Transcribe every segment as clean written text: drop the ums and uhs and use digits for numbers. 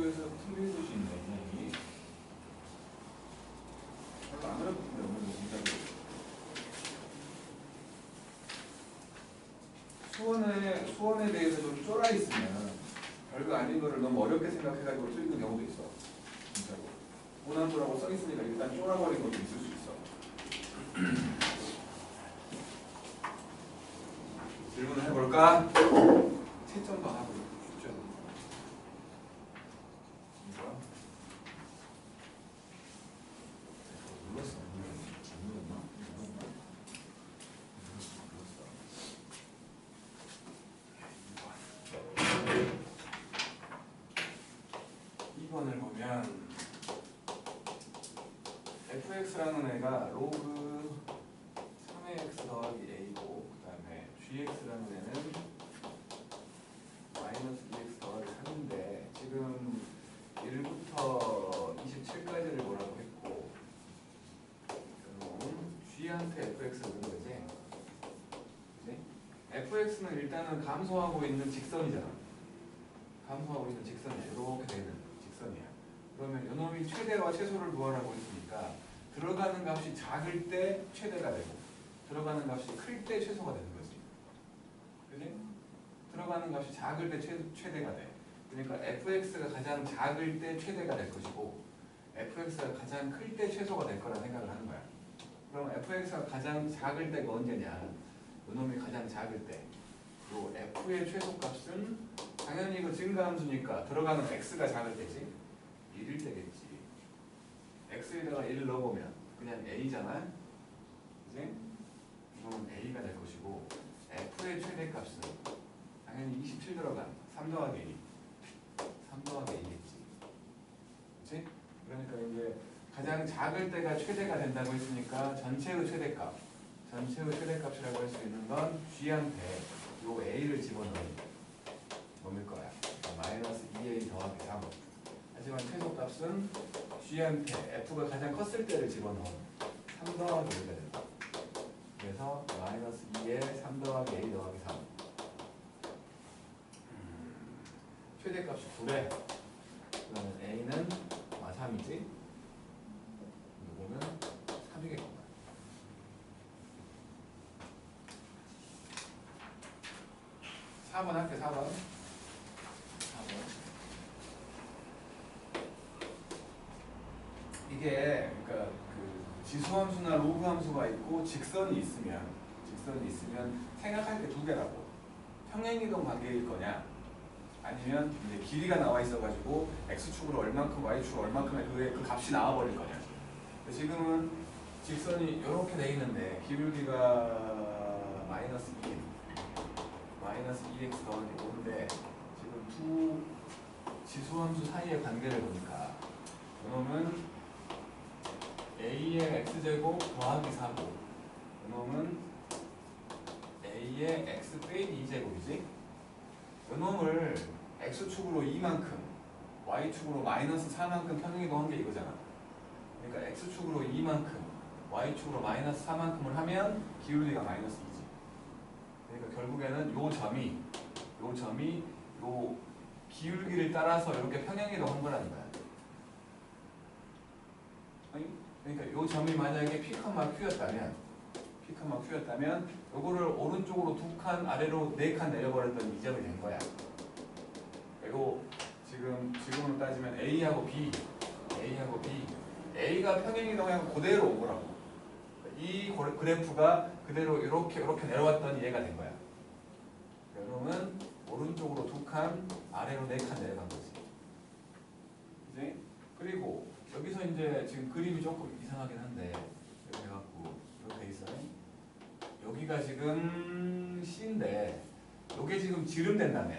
그래서 틀릴 수 있네. 그냥 별로 안 어렵던데 오늘 문제가. 수원에 대해서 좀 쫄아 있으면 별거 아닌 거를 너무 어렵게 생각해가지고 틀리는 경우도 있어. 진짜로. 고난도라고 써 있으니까 일단 쫄아버린 것도 있을 수 있어. 질문을 해볼까? 채점도 하고 쉽죠. 이거 눌렀어. 안 눌렀나? 2번을 보면 fx라는 애가 로그 3의 x 더하기 a고 그 다음에 gx라는 애는 마이너스 2x 더하기 3인데 지금 1부터 27까지를 뭐라고 했고 그럼 g한테 fx를 넣은 거지? 그치? fx는 일단은 감소하고 있는 직선이잖아. 감소하고 있는 직선이야. 이렇게 되는 직선이야. 그러면 요놈이 최대와 최소를 구하라고 했으니까 들어가는 값이 작을 때 최대가 되고 들어가는 값이 클 때 최소가 되는 거지. 그지? 들어가는 값이 작을 때 최대가 돼. 그러니까 fx가 가장 작을 때 최대가 될 것이고 fx가 가장 클 때 최소가 될 거라 생각을 하는 거야. 그럼 fx가 가장 작을 때가 언제냐? 요놈이 가장 작을 때. 요 f의 최소값은 당연히 이거 증가함수니까 들어가는 x가 작을 때지. 1일 때겠지. x에다가 1을 넣어보면 그냥 a잖아. 그지? 이건 a가 될 것이고 f의 최대값은 당연히 27 들어간 3 더하기 a 3 더하기 a겠지. 그치? 그러니까 이제 가장 작을 때가 최대가 된다고 했으니까 전체의 최대값 최대값이라고 할 수 있는 건 g한테 요 a를 집어넣으면 뭐일 거야? 마이너스 2a 더하기 3. 하지만 최소값은 g한테 f가 가장 컸을 때를 집어넣으면 3 더하기 a가 된다. 그래서 마이너스 2에 3 더하기 a 더하기 3. 최대값이 9래. 그러면 a는 3이지. 요거는 3이겠구나. 4번 할게. 4번. 이게 그러니까 그 지수함수나 로그함수가 있고 직선이 있으면 생각할 게 두 개라고. 평행이동 관계일 거냐 아니면 이제 길이가 나와 있어가지고 x축으로 얼만큼 y축으로 얼만큼의 그 값이 나와버릴 거냐. 지금은 직선이 이렇게 돼 있는데 기울기가 마이너스 2x 더하기 5인데 지금 두 지수함수 사이의 관계를 보니까 이놈은 a의 x제곱 더하기 4고 이놈은 a의 x 빼기 2제곱이지. 이놈을 x축으로 2만큼 y축으로 마이너스 4만큼 평행이동한 게 이거잖아. 그러니까 x축으로 2만큼 y축으로 마이너스 4만큼을 하면 기울기가 마이너스 2지. 그러니까 결국에는 요 점이 요 기울기를 따라서 이렇게 평행이동한 거라는 거야. 그러니까 요 점이 만약에 P, Q였다면 요거를 오른쪽으로 2칸 아래로 4칸 내려버렸더니 이 점이 된 거야. 그리고 지금으로 따지면 A하고 B A가 평행이동하고 그대로 온 거라고. 이 그래프가 그대로 이렇게 내려왔더니 얘가 된 거야. 그러면 오른쪽으로 2칸 아래로 4칸 내려간 거지. 그치? 그리고 여기서 이제 지금 그림이 조금 이상하긴 한데 이렇게 해갖고 이렇게 돼 있어요. 여기가 지금 C인데 요게 지금 지름 된다며.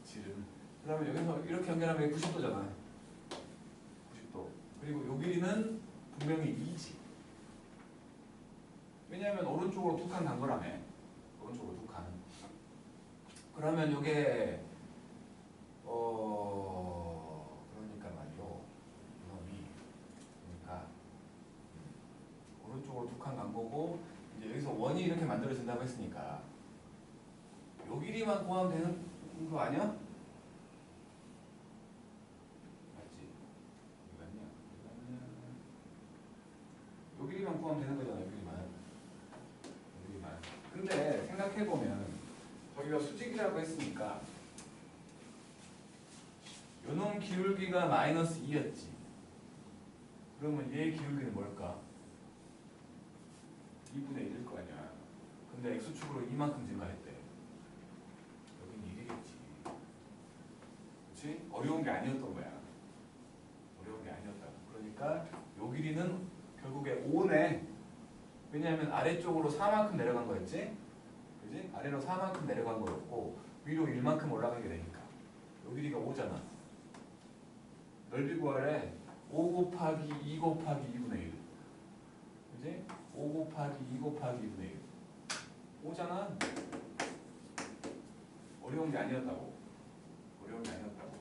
지름. 그 다음에 여기서 이렇게 연결하면 90도잖아. 90도. 그리고 요 길이는 분명히 2지. 왜냐하면 오른쪽으로 2칸 간 거라며. 오른쪽으로 2칸. 그러면 요게 그러니까 말이요. 이놈이 그러니까 오른쪽으로 2칸 간 거고 이제 여기서 원이 이렇게 만들어진다고 했으니까 요 길이만 구하면 되는 거 아니야? 구하면 되는 거잖아. 여기만. 근데 생각해보면 저희가 수직이라고 했으니까 요놈 기울기가 마이너스 2였지. 그러면 얘 기울기는 뭘까? 2분의 1일 거 아니야. 근데 x축으로 이만큼 증가했대. 여긴 1이겠지. 그렇지? 어려운 게 아니었던 거야. 어려운 게 아니었다. 그러니까 요 길이는 결국에 5네. 왜냐하면 아래쪽으로 4만큼 내려간 거였지? 그지? 아래로 4만큼 내려간 거였고 위로 1만큼 올라가게 되니까 요 길이가 5잖아. 넓이 구하래. 5 곱하기 2 곱하기 2분의 1. 그지? 5 곱하기 2 곱하기 2분의 1. 5잖아. 어려운 게 아니었다고. 어려운 게 아니었다고.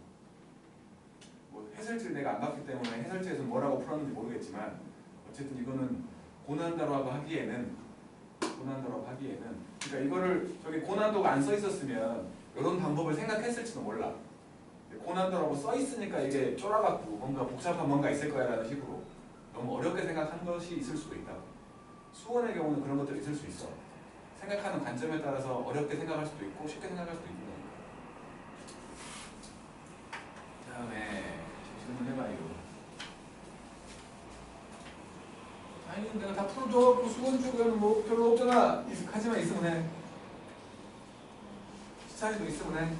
뭐 해설지를 내가 안 봤기 때문에 해설지에서 뭐라고 풀었는지 모르겠지만 어쨌든 이거는 고난도라고 하기에는 그러니까 이거를 저기 고난도가 안 써 있었으면 이런 방법을 생각했을지도 몰라. 고난도라고 써 있으니까 이게 쫄아갖고 뭔가 복잡한 뭔가 있을 거야 라는 식으로 너무 어렵게 생각한 것이 있을 수도 있다고. 수원의 경우는 그런 것들이 있을 수 있어. 생각하는 관점에 따라서 어렵게 생각할 수도 있고 쉽게 생각할 수도 있는 거야. 다음에 질문 해봐요. 아니 내가 다 풀어줘. 그 수원 쪽에는 뭐 별로 없잖아. 하지만 있으면 해. 시찬이도 있으면 해.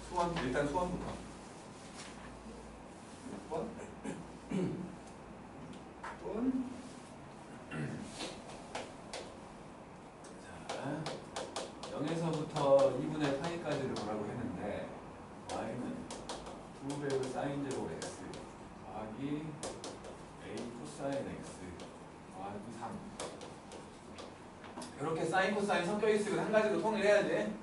수원 일단 수원부터. 6번. 6번. 자, 0에서부터 2분의 파이까지를 보라고 했는데 y는 2배의 사인 제곱 x 더하기 a 코사인 x 더하기 3. 이렇게 사인 코사인 섞여 있으면 한 가지로 통일해야지.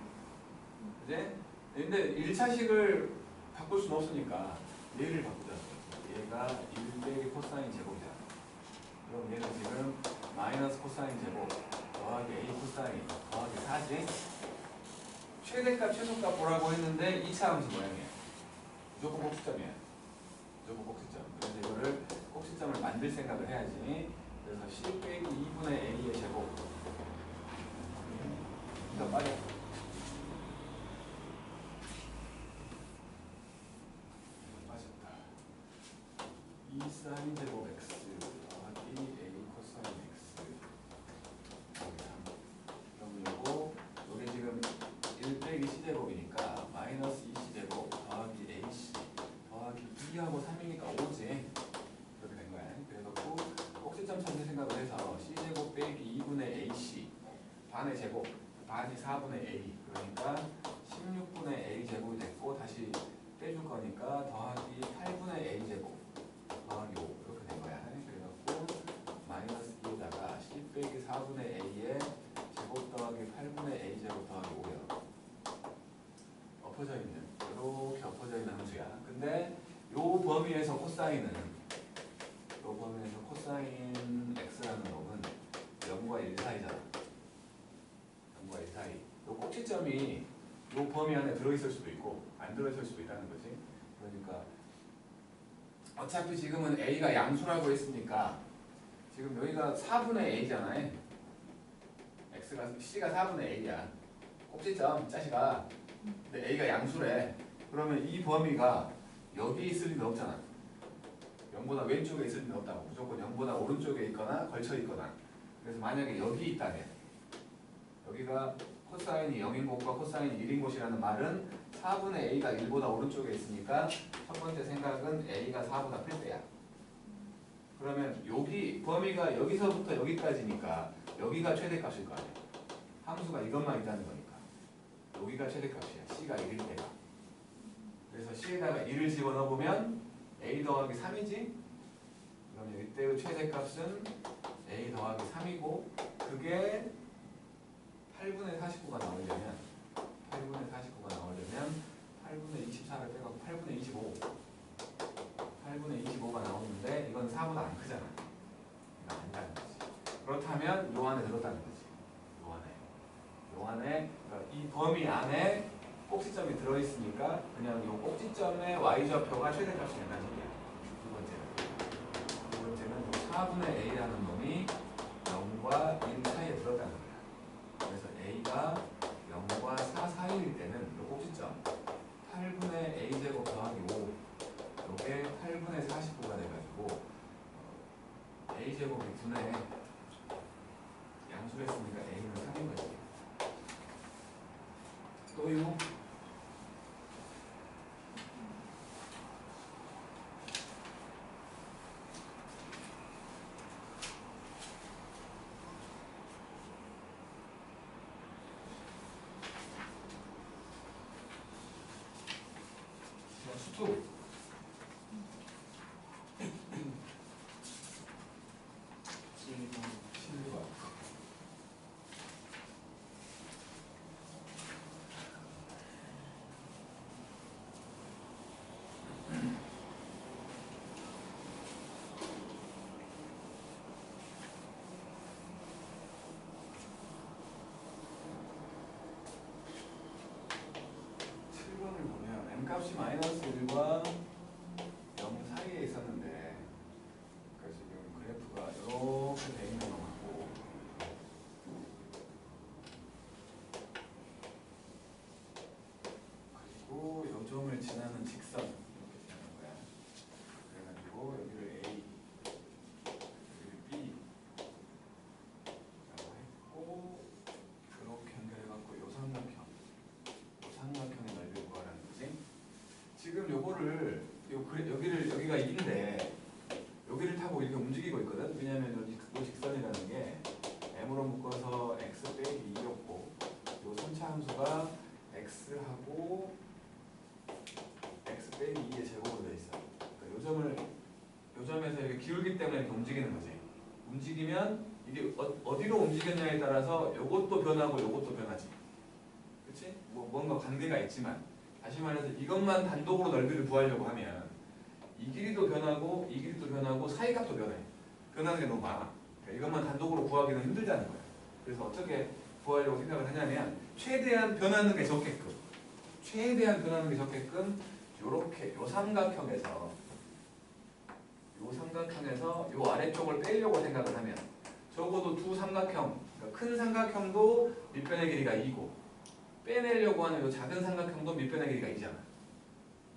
그지? 근데 1차식을 바꿀 수는 없으니까 얘를 바꾸자. 얘가 1 빼기 코사인 제곱이잖아. 그럼 얘는 지금 마이너스 코사인 제곱 더하기 a 코사인 더하기 4지? 최대값 최소값 보라고 했는데 2차 함수 모양이야. 무조건 꼭지점이야. 무조건 꼭지점. 그래서 이거를 꼭지점을 만들 생각을 해야지. 그래서 c 빼기 2분의 a의 제곱. 이거 빠져. 빠졌다. 2 사인 제곱 x 더하기 a 코사인 x 더하기 3. 그럼 요거 요게 지금 1 빼기 c제곱이니까 마이너스 2c제곱 더하기 ac 더하기 2하고 3이니까 5지. 이렇게 된 거야. 그래서 꼭지점 찾는 생각을 해서 c제곱 빼기 2분의 ac 반의 제곱 반이 4분의 a 그러니까 16분의 a 제곱이 됐고 다시 빼줄 거니까 더하기 8분의 a 제곱 더하기 5 이렇게 된 거야. 그래갖고 마이너스 2에다가 c 빼기 4분의 a의 제곱 더하기 8분의 a 제곱 더하기 5요. 엎어져 있는 이렇게 엎어져 있는 함수야. 근데 요 범위에서 코사인은 x라는 놈은 0과 1 사이잖아. 0과 1 사이. 요 꼭지점이 요 범위 안에 들어있을 수도 있고 안 들어있을 수도 있다는 거지. 그러니까 어차피 지금은 a가 양수라고 했으니까 지금 여기가 4분의 a잖아요. c가 4분의 a야. 꼭지점 자식아. 근데 a가 양수래. 그러면 이 범위가 여기 있을 리는 없잖아. 0보다 왼쪽에 있을 리는 없다고. 무조건 0보다 오른쪽에 있거나 걸쳐 있거나. 그래서 만약에 여기 있다면 여기가 코사인이 0인 곳과 코사인이 1인 곳이라는 말은 4분의 a가 1보다 오른쪽에 있으니까 첫 번째 생각은 a가 4보다 클 때야. 그러면 여기 범위가 여기서부터 여기까지니까 여기가 최대값일 거 아니야. 함수가 이것만 있다는 거니까. 여기가 최대값이야. c가 1일 때가. 그래서 c에다가 1을 집어넣어보면 a 더하기 3이지? 그럼 이때의 최대값은 a 더하기 3이고 그게 8분의 49가 나오려면 8분의 24를 빼고 8분의 25 8분의 25가 나오는데 이건 4보다 안 크잖아. 이건 아니라는 거지. 그렇다면 요 안에 들었다는 거지. 요 안에 그러니까 이 범위 안에 꼭지점이 들어있으니까 그냥 요 꼭지점의 y좌표가 최대값이 된다는 얘기야. 두 번째는 요 4분의 a라는 놈이 직선이 0과 1 사이에 들었다는 거야. 그래서 A가 0과 4 사이일 때는 요 꼭지점 8분의 A제곱 더하기 5 요게 8분의 49가 돼가지고 A제곱이 9네 양수를 했으니까 A는 3인 거지. 또요. 수투 7번. M값이 마이너스 1과 0 사이에 있었는데 그래서 지금 그래프가 이렇게 돼 있는 것 같고 그리고 요점을 지나는 직선 이렇게 되는 거야. 그래가지고 여기를 A 여기를 B 라고 했고 이렇게 연결해갖고 요 삼각형의 넓이를 구하라는 거지. 지금 요거를 여기가 1인데 여기를 타고 이렇게 움직이고 있거든. 왜냐면 요 직선이라는 게 m으로 묶어서 x 빼기 2였고 요 선차 함수가 x하고 x 빼기 2의 제곱으로 되어 있어. 그러니까 요 점에서 이렇게 기울기 때문에 이렇게 움직이는 거지. 움직이면 이게 어디로 움직였냐에 따라서 요것도 변하고 요것도 변하지. 그렇지? 뭐 뭔가 관계가 있지만 다시 말해서 이것만 단독으로 넓이를 구하려고 하면 이 길이도 변하고 이 길이도 변하고 사이값도 변해. 변하는 게 너무 많아. 그러니까 이것만 단독으로 구하기는 힘들다는 거야. 그래서 어떻게 구하려고 생각을 하냐면 최대한 변하는 게 적게끔 요렇게 요 삼각형에서 요 아래쪽을 빼려고 생각을 하면 적어도 두 삼각형, 그러니까 큰 삼각형도 밑변의 길이가 2고 빼내려고 하는 요 작은 삼각형도 밑변의 길이가 2잖아.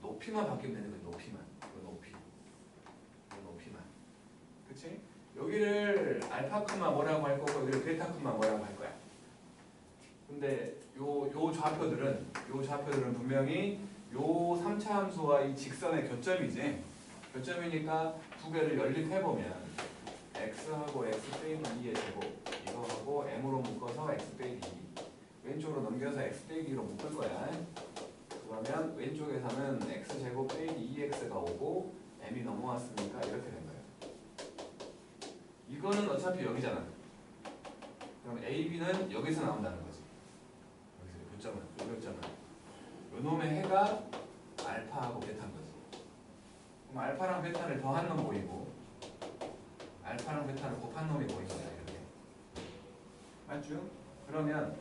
높이만 바뀌면 되는 거야. 높이만. 높이만. 그치? 여기를 알파 콤마 뭐라고 할 거고 여기를 베타 콤마 뭐라고 할 거야. 근데 요 좌표들은 분명히 요 3차 함수와 이 직선의 교점이지. 교점이니까 두 개를 연립해보면 x하고 x 빼기 2의 제곱 이거하고 m으로 묶어서 x 빼기 2 왼쪽으로 넘겨서 x 빼기 2로 묶을 거야. 그러면 왼쪽에서는 x제곱 빼기 2x가 오고 m이 넘어왔으니까 이렇게 된 거예요. 이거는 어차피 여기잖아. 그럼 AB는 여기서 나온다는 거지. 여기서 요점은 요놈의 해가 알파하고 베타인 거지. 그럼 알파랑 베타를 더한 놈 보이고 알파랑 베타를 곱한 놈이 보이는 거야. 이렇게. 맞죠? 그러면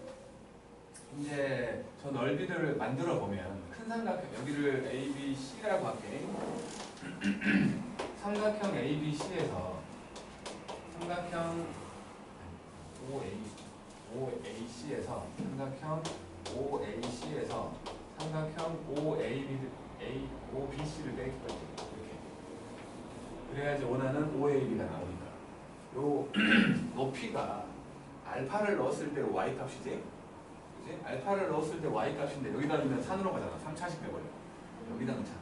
이제 저 넓이를 만들어 보면 큰 삼각형 여기를 ABC라고 할게. 삼각형 ABC에서 삼각형 OAC에서 삼각형 OBC를 빼기 거지. 이렇게. 그래야지 원하는 OAB가 나오니까. 요 높이가 알파를 넣었을 때 Y 값이지. 그치? 알파를 넣었을 때 Y 값인데 여기다 넣으면 산으로 가잖아. 3차씩 빼버려. 여기다 넣잖아.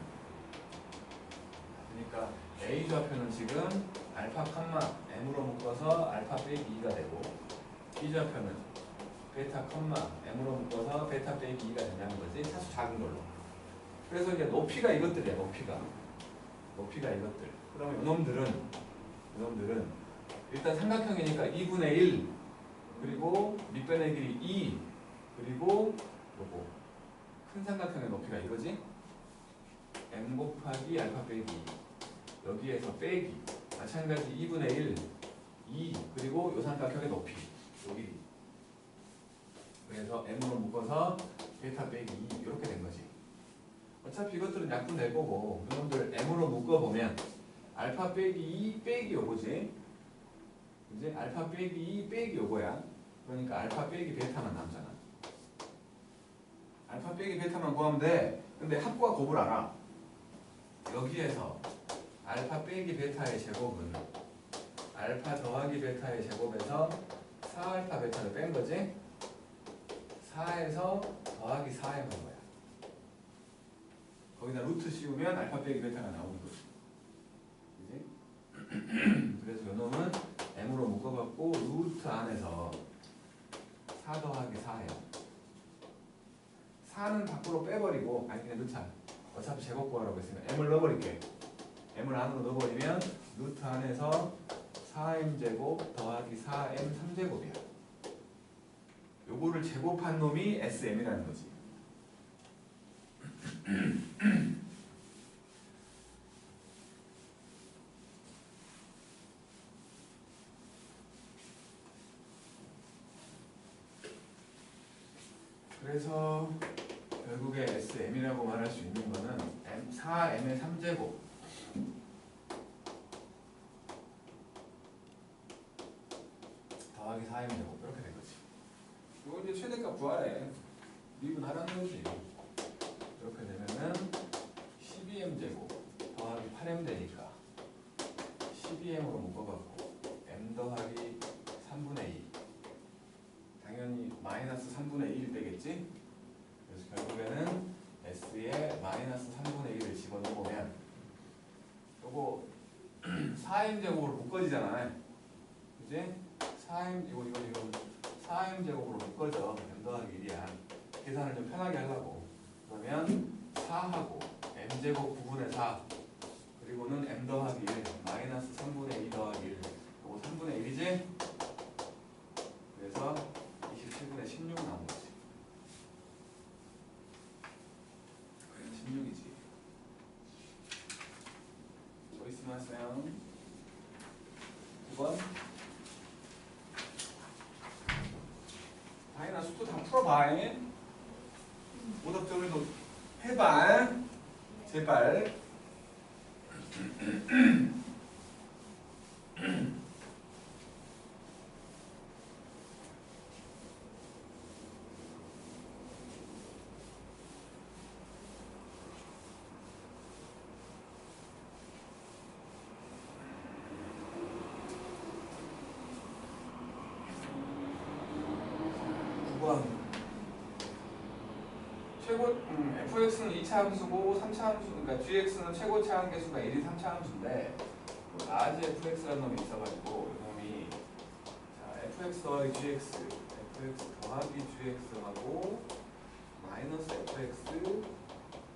그러니까 A 좌표는 지금 알파 컴마 M으로 묶어서 알파 빼기 2가 되고 B 좌표는 베타 컴마 M으로 묶어서 베타 빼기 2가 된다는 거지. 차수 작은 걸로. 그래서 이제 높이가 이것들이야. 높이가 이것들. 그러면 이놈들은 일단 삼각형이니까 2분의 1 그리고 밑변의 길이 2 그리고 요거 큰 삼각형의 높이가 이거지. M 곱하기 알파 빼기 2 여기에서 빼기 마찬가지 2분의 1 2 그리고 요 삼각형의 높이 여기 그래서 M으로 묶어서 베타 빼기 2 이렇게 된 거지. 어차피 이것들은 약분될 거고 이놈들 M으로 묶어보면 알파 빼기 2 빼기 요거지. 이제 알파 빼기 2 빼기 요거야. 그러니까 알파 빼기 베타만 남잖아. 알파 빼기 베타만 구하면 돼. 근데 합과 곱을 알아. 여기에서 알파 빼기 베타의 제곱은 알파 더하기 베타의 제곱에서 4알파 베타를 뺀 거지? 4에서 더하기 4에 한 거야. 거기다 루트 씌우면 알파 빼기 베타가 나오는 거지. 그지? 그래서 요놈은 m으로 묶어갖고 루트 안에서 4 더하기 4예요. 4는 밖으로 빼버리고, 아니 그냥 넣자. 어차피 제곱 구하라고 했으니까 m을 넣어버릴게. m을 안으로 넣어버리면 루트 안에서 4m제곱 더하기 4m 3제곱이야. 요거를 제곱한 놈이 sm이라는 거지. 그래서 결국에 SM이라고 말할 수 있는 거는 4m의 3제곱 더하기 4m제곱 이렇게 된 거지. 이거 이제 최대값 구하래. 미분하라는 거지. 이렇게 되면은 12m제곱 더하기 8m 되니까 12m으로 묶어갖고 m 더하기 3분의 2 당연히 마이너스 3분의 1이 되겠지? 그래서 결국에는 S에 마이너스 3분의 1을 집어넣으면 요거 4m제곱으로 묶어지잖아. 그지? 4m 이거 4m제곱으로 묶어져. m 더하기 1이야. 계산을 좀 편하게 하려고. 그러면 4하고 m제곱 9분의 4 그리고는 m 더하기 1 마이너스 3분의 2 더하기 1 요거 3분의 1이지? 그래서 27분의 16 나온 거지. 16이지. 조이스 나왔어요. 9번. 다이나 수도 다 풀어봐. 오답 정리도 해봐. 제발. 최고 fx는 2차 함수고 3차 함수 그러니까 gx는 최고차 함계수가 1이 3차 함수인데 라지 fx라는 놈이 있어가지고 이 놈이 자 fx 더하기 gx fx 더하기 gx하고 마이너스 fx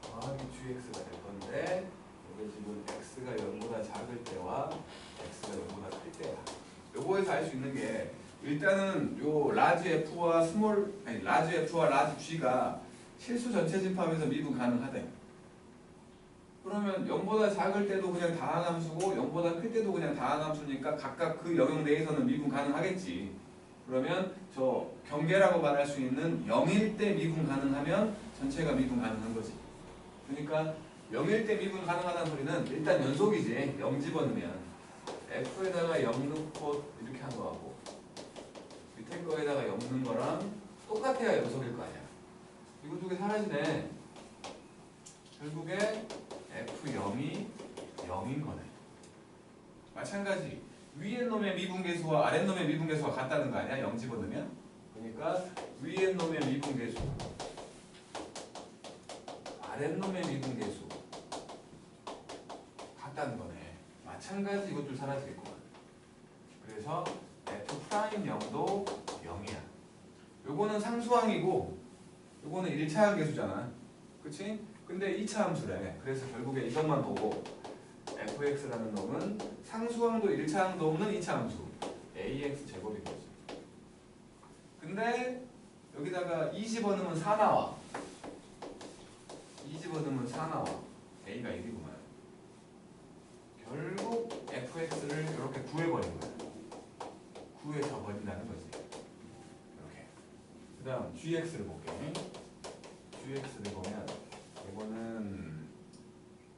더하기 gx가 될 건데 이게 지금 x가 0보다 작을 때와 x가 0보다 클 때야. 요거에서 알 수 있는 게 일단은 요 라지 f와 라지 f와 라지 g가 실수 전체 집합에서 미분 가능하대. 그러면 0보다 작을 때도 그냥 다항함수고 0보다 클 때도 그냥 다항함수니까 각각 그 영역 내에서는 미분 가능하겠지. 그러면 저 경계라고 말할 수 있는 0일 때 미분 가능하면 전체가 미분 가능한 거지. 그러니까 0일 때 미분 가능하다는 소리는 일단 연속이지. 0 집어넣으면 f에다가 0 넣고 이렇게 한 거하고 밑에 거에다가 0 넣는 거랑 똑같아야 연속일 거 아니야. 이거 두 개 사라지네. 결국에 F0이 0인 거네. 마찬가지 위에 놈의 미분계수와 아래 놈의 미분계수가 같다는 거 아니야? 0 집어넣으면? 그러니까 위에 놈의 미분계수 아래 놈의 미분계수 같다는 거네. 마찬가지 이것도 사라지겠구만. 그래서 F'0도 0이야. 요거는 상수항이고 요거는 1차 함계수잖아. 그치? 근데 2차 함수래. 그래서 결국에 이것만 보고 fx라는 놈은 상수항도 1차 항도 없는 2차 함수 ax 제곱인 거지. 근데 여기다가 2 집어넣으면 4 나와. 2 집어넣으면 4 나와. a가 1이구만. 결국 fx를 이렇게 구해버린 거야. 구해서 버린다는 거지. 이렇게. 그 다음 gx를 볼게. gx를 보면 이거는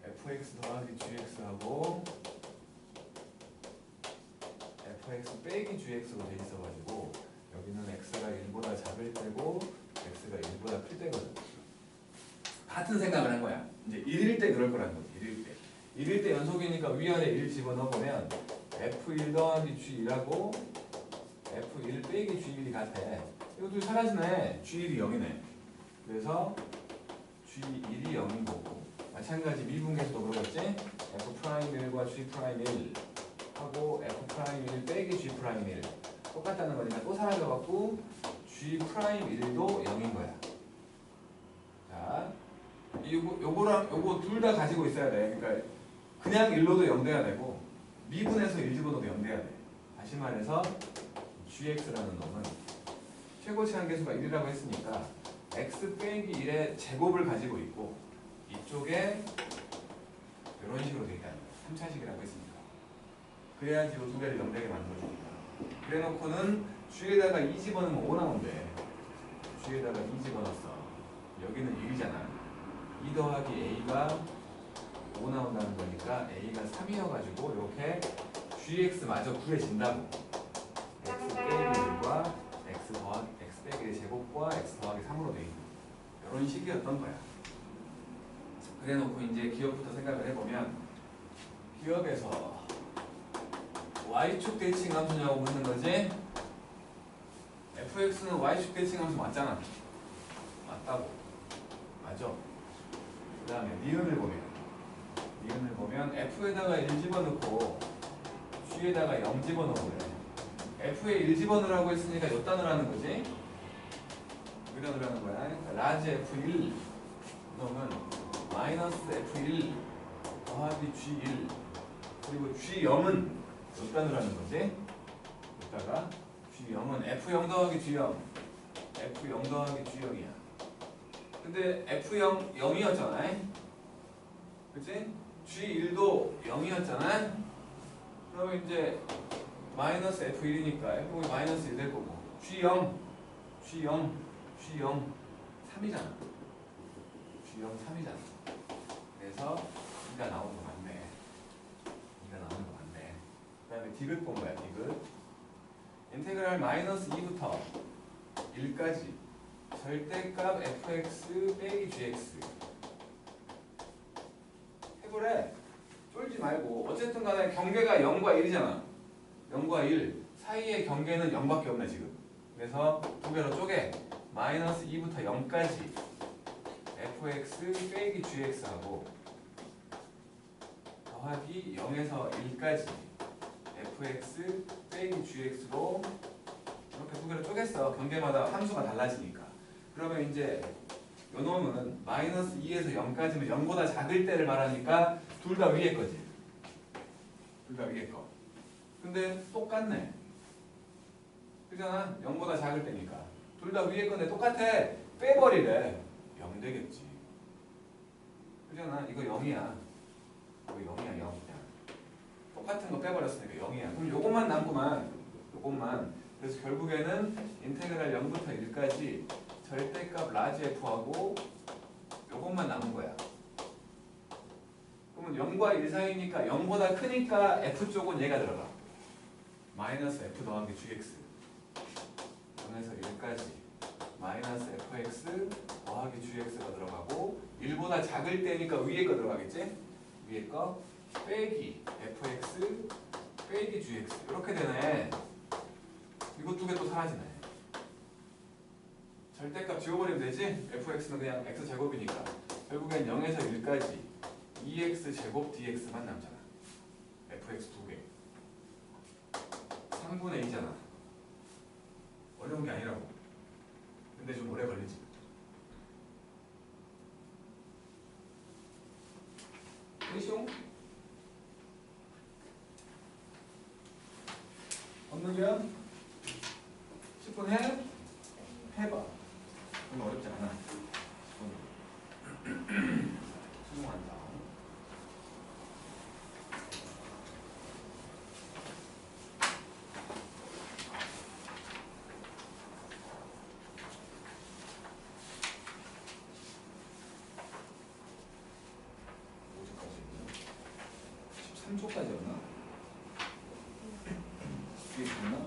fx 더하기 gx하고 fx 빼기 빼기 gx로 돼 있어가지고 여기는 x가 1보다 작을 때고 x가 1보다 클 때거든. 같은 생각을 한 거야. 이제 1일 때 그럴 거라는 거지. 1일 때. 1일 때 연속이니까 위아래 1 집어넣어보면 f1 더하기 g1하고 f1 빼기 g1이 같아. 이것도 사라지네. g1이 0이네. 그래서 g1이 0인 거고 마찬가지 미분계수도 그러겠지? f'1과 g'1 하고 f'1 빼기 g'1 똑같다는 거니까 또 사라져갖고 g'1도 0인 거야. 자, 요거랑 요거 둘 다 가지고 있어야 돼. 그러니까 그냥 1로도 0 돼야 되고 미분해서 1 집어넣어도 0 돼야 돼. 다시 말해서 gx라는 놈은 최고치 한계수가 1이라고 했으니까 x 빼기 1의 제곱을 가지고 있고 이쪽에 이런 식으로 돼 있다는 거야. 3차식이라고 했으니까. 그래야지 이 두 개를 0 되게 만들어주니까. 그래놓고는 g에다가 2 집어넣으면 5 나온대. g에다가 2 집어넣었어. 여기는 1이잖아. 2 더하기 a가 5 나온다는 거니까 a가 3이어가지고 이렇게 gx마저 구해진다고. x 빼기 1과 x 빼기 1의 제곱과 x 더하기 3으로 돼 있는 이런 식이었던 거야. 그래놓고 이제 기억부터 생각을 해보면 기억에서 y축 대칭 함수냐고 묻는 거지. fx는 y축 대칭 함수 맞잖아. 맞다고. 맞아. 그 다음에 니은을 보면 f에다가 1 집어넣고 g에다가 0 집어넣고 그래. f에 1 집어넣으라고 했으니까 몇 단을 하는 거지? 몇 단을 하는 거야? 그러니까 라지 f1 그러면 마이너스 f1 더하기 g1 그리고 g0은 몇 단을 하는 거지? 여기다가 g0은 f0 더하기 g0 f0 더하기 g0이야. 근데 f0 0이었잖아. 그치? g1도 0이었잖아. 그러면 이제 마이너스 f1이니까 f0이 마이너스 1 될 거고 g0 3이잖아. g0 3이잖아. 그래서 2가 나오는 거 맞네. 2가 나오는 거 맞네. 그 다음에 디귿 본 거야. 디귿 인테그랄 마이너스 2부터 1까지 절대값 fx 빼기 gx 해보래. 쫄지 말고. 어쨌든 간에 경계가 0과 1이잖아. 0과 1 사이의 경계는 0밖에 없네 지금. 그래서 두 개로 쪼개. 마이너스 2부터 0까지 fx 빼기 gx하고 더하기 0에서 1까지 fx 빼기 gx로 이렇게 두 개로 쪼갰어. 경계마다 함수가 달라지니까. 그러면 이제 요 놈은 마이너스 2에서 0까지면 0보다 작을 때를 말하니까 둘 다 위에 거지. 둘 다 위에 거. 근데 똑같네. 그잖아. 0보다 작을 때니까. 둘 다 위에 건데 똑같아. 빼버리래. 0 되겠지. 그잖아. 이거 0이야. 이거 0이야. 0이야. 똑같은 거 빼버렸으니까 0이야. 그럼 요것만 남구만. 요것만. 그래서 결국에는 인테그랄 0부터 1까지 절대값 라지 f하고 요것만 남은 거야. 그러면 0과 1 사이니까 0보다 크니까 f쪽은 얘가 들어가. 마이너스 f 더하기 gx 0에서 1까지 마이너스 fx 더하기 gx가 들어가고 1보다 작을 때니까 위에 거 들어가겠지? 위에 거 빼기 fx 빼기 gx 이렇게 되네. 이거 두 개 또 사라지네. 절대값 지워버리면 되지? fx는 그냥 x제곱이니까 결국엔 0에서 1까지 2x제곱 dx만 남잖아. fx 두 개 3분의 2잖아. 어려운 게 아니라고. 근데 좀 오래 걸리지. 끝이용? 없는겨? 10분 해? 해봐. 그럼 어렵지 않아. 10분. 수긍한다. 어디까지? 13초까지였나? 이게 됐나?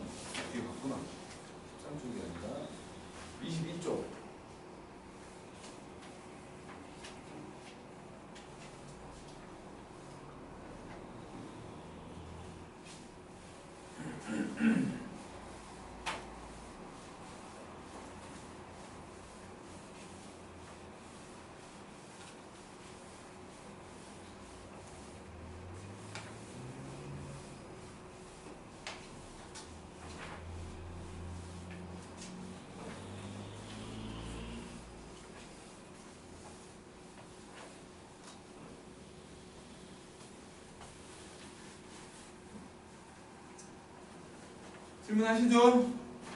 질문하시죠?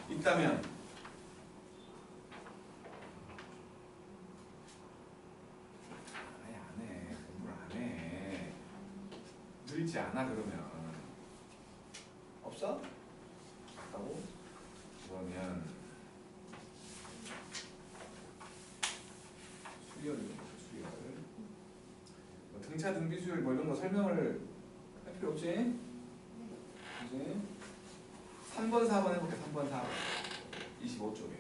있다면. 아니 안해. 공부를 안해. 늘지 않아 그러면. 없어? 없다고? 그러면 수열을 수열. 뭐 등차 등비 수열 뭐 이런 거 설명을 할 필요 없지? 그지? 3번 4번 해볼게. 3번 4번 25쪽에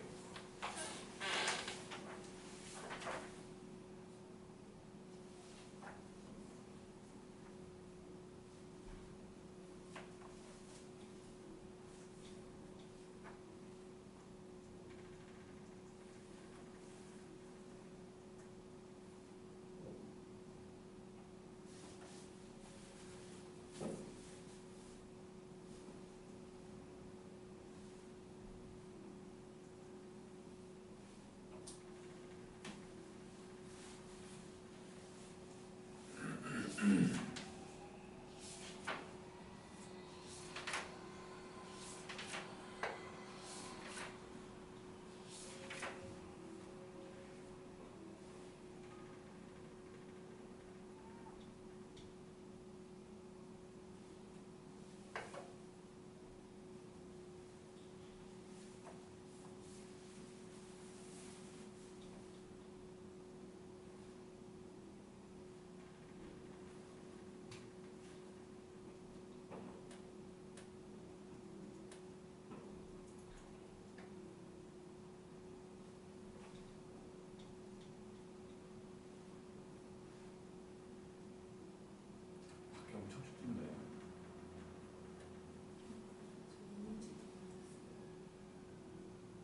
밖에 엄청 춥던데.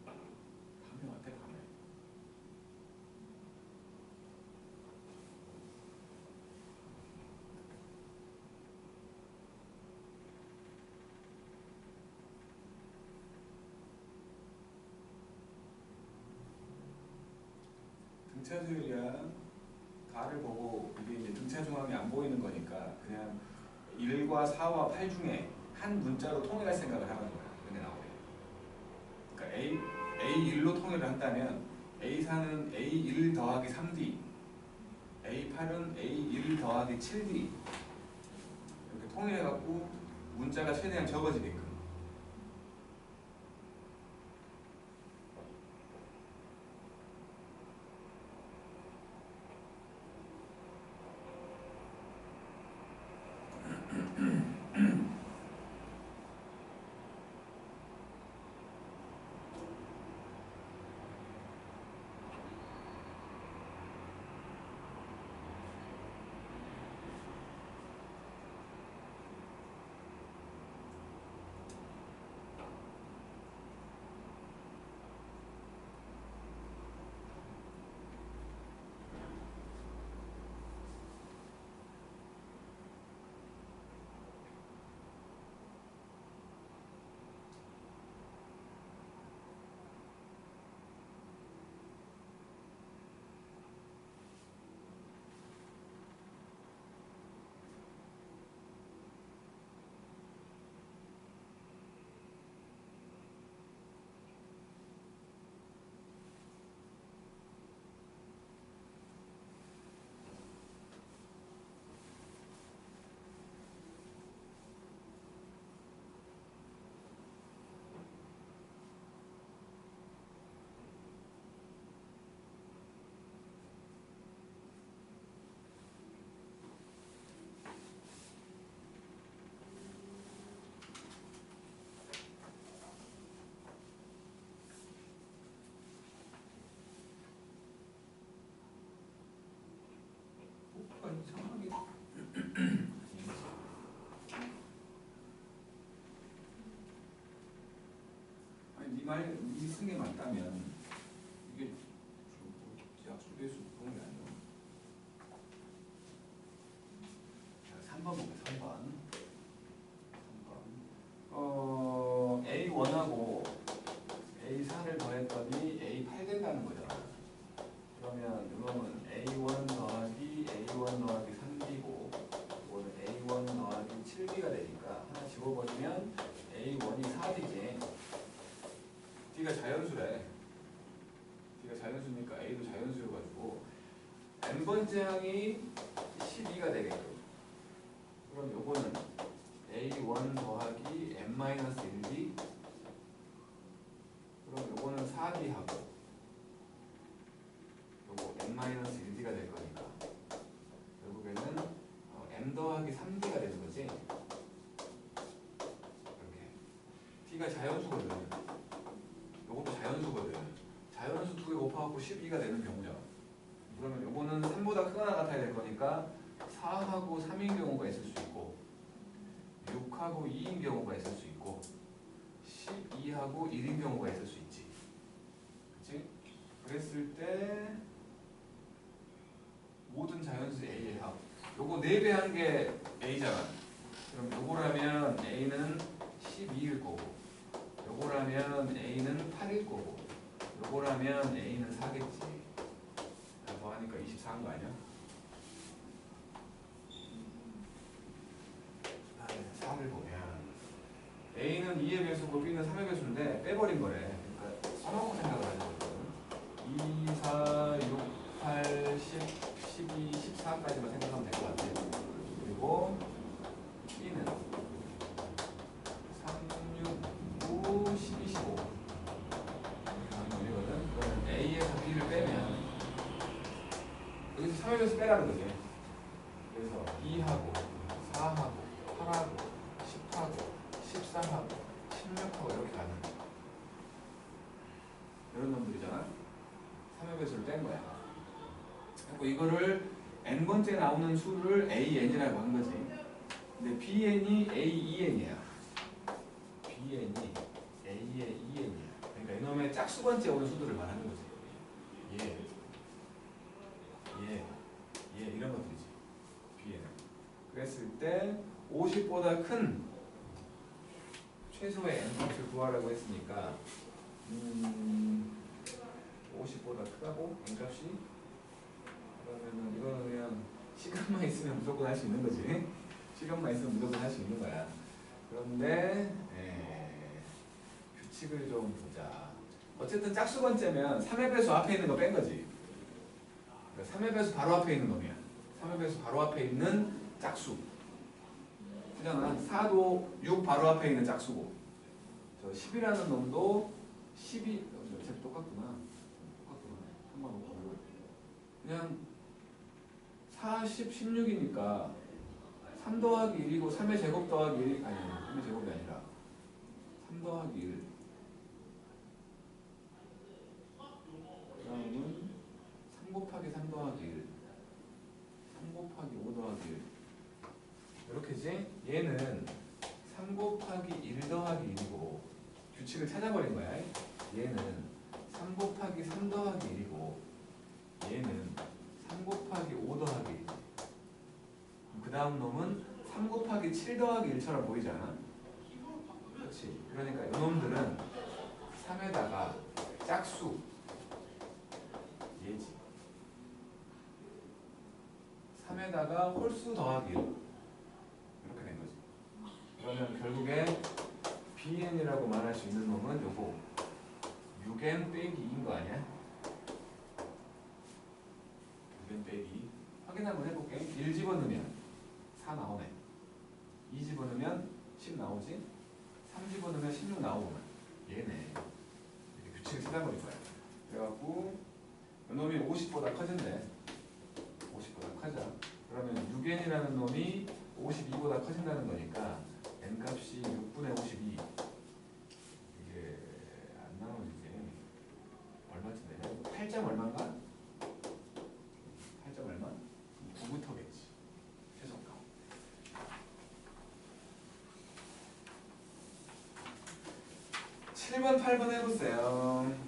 밤에 왔대 밤에. 등차 수열이야. 가를 보고 이게 이제 등차 중앙이 안 보이는 거니까 그냥 1과 4와 8 중에 한 문자로 통일할 생각을 하는 거야. 근데 나오래. 그러니까 A1로 통일을 한다면 A4는 A1 더하기 3D, A8은 A1 더하기 7D 이렇게 통일해갖고 문자가 최대한 적어지게끔. 이상하게 아니 네 쓴 게 맞다면 이게 약수배수 그런 게 아니야. 자, 3번 볼게. 3번 A1하고 A4를 더했더니 A8 된다는 거잖아. 그러면 이거는 A1 더하기 A1 더하기 3B고 이거는 A1 더하기 7B가 되니까 하나 집어버리면 A1이 4B지. n번째 항이 12가 되게끔. 그럼 요거는 a1 더하기 n-1b. 그럼 요거는 4b 하고 요거 n-1b가 될 거니까 결국에는 m 더하기 3b가 되는 거지. 이렇게 t가 자연수거든. 요것도 자연수거든. 자연수 2개 곱하고 12가 되는 경우죠. 그러면 요거는 3보다 크거나 같아야 될 거니까 4하고 3인 경우가 있을 수 있고 6하고 2인 경우가 있을 수 있고 12하고 1인 경우가 있을 수 있지. 그치? 그랬을 때 모든 자연수 A의 합. 요거 4배 한 게 A잖아. 그럼 요거라면 A는 12일 거고 요거라면 A는 8일 거고 요거라면 A는 4겠지. 뭐 하니까 24인 거 아니야? 4를 보면 A는 2의 배수고 B는 3의 배수인데 빼버린 거래. 그러니까 써놓고 생각을 하는 거거든. 2, 4, 6, 8, 10, 12, 14까지만 생각하면 될 것 같아. 그리고 B는 3, 6, 9, 12, 15 이렇게 놈이거든. 그러면 A에서 B를 빼면 여기서 3의 배수 빼라는 거지. 그래서 2하고 4하고 8하고 10하고 14하고 16하고 이렇게 가는 이런 놈들이잖아. 3의 배수를 뺀 거야. 그리고 이거를 n번째 나오는 수를 AN이라고 한 거지. 근데 BN이 AEN이야. BN이 A의 EN이야. 그러니까 이놈의 짝수번째 오는 수들을 말하는 거지. 이런 것들이지. BN은. 그랬을 때 50보다 큰 최소의 n값을 구하라고 했으니까 50보다 크다고 n값이? 그러면은 이거는 그냥 시간만 있으면 무조건 할 수 있는 거지. 시간만 있으면 무조건 할 수 있는 거야. 그런데 규칙을 좀 보자. 어쨌든 짝수번째면 3의 배수 앞에 있는 거 뺀 거지. 3의 배수 바로 앞에 있는 놈이야. 3의 배수 바로 앞에 있는 짝수. 그잖아. 4도 6 바로 앞에 있는 짝수고. 저 10이라는 놈도 12, 어차피 똑같구나. 상관없고. 그냥 4, 10, 16이니까 3 더하기 1이고 3의 제곱 더하기 1, 아니 3의 제곱이 아니라 3 더하기 1. 그 다음은 3 곱하기 3 더하기 1. 3 곱하기 5 더하기 1. 이렇게지? 얘는 3 곱하기 1 더하기 1이고 규칙을 찾아버린 거야. 얘는 3 곱하기 3 더하기 1이고 얘는 3 곱하기 5 더하기 1. 그 다음 놈은 3 곱하기 7 더하기 1처럼 보이잖아. 그렇지. 그러니까 이놈들은 3에다가 짝수 얘지. 3에다가 홀수 더하기 1. 이렇게 된 거지. 그러면 결국에 BN이라고 말할 수 있는 놈은 요거 6N 빼기 2인 거 아니야? 6N 빼기 확인 한번 해볼게. 1 집어넣으면 4 나오네. 2 집어넣으면 10 나오지? 3 집어넣으면 16 나오고 얘네. 이렇게 규칙을 찾아버린 거야. 그래갖고 이놈이 50보다 커진대. 50보다 커져. 그러면 6N이라는 놈이 52보다 커진다는 거니까 n값이 6분의 52. 이게 안 나오는지 얼마쯤 되냐? 8점 얼마인가? 8점 얼마? 9부터겠지. 최소값. 7번, 8번 해보세요.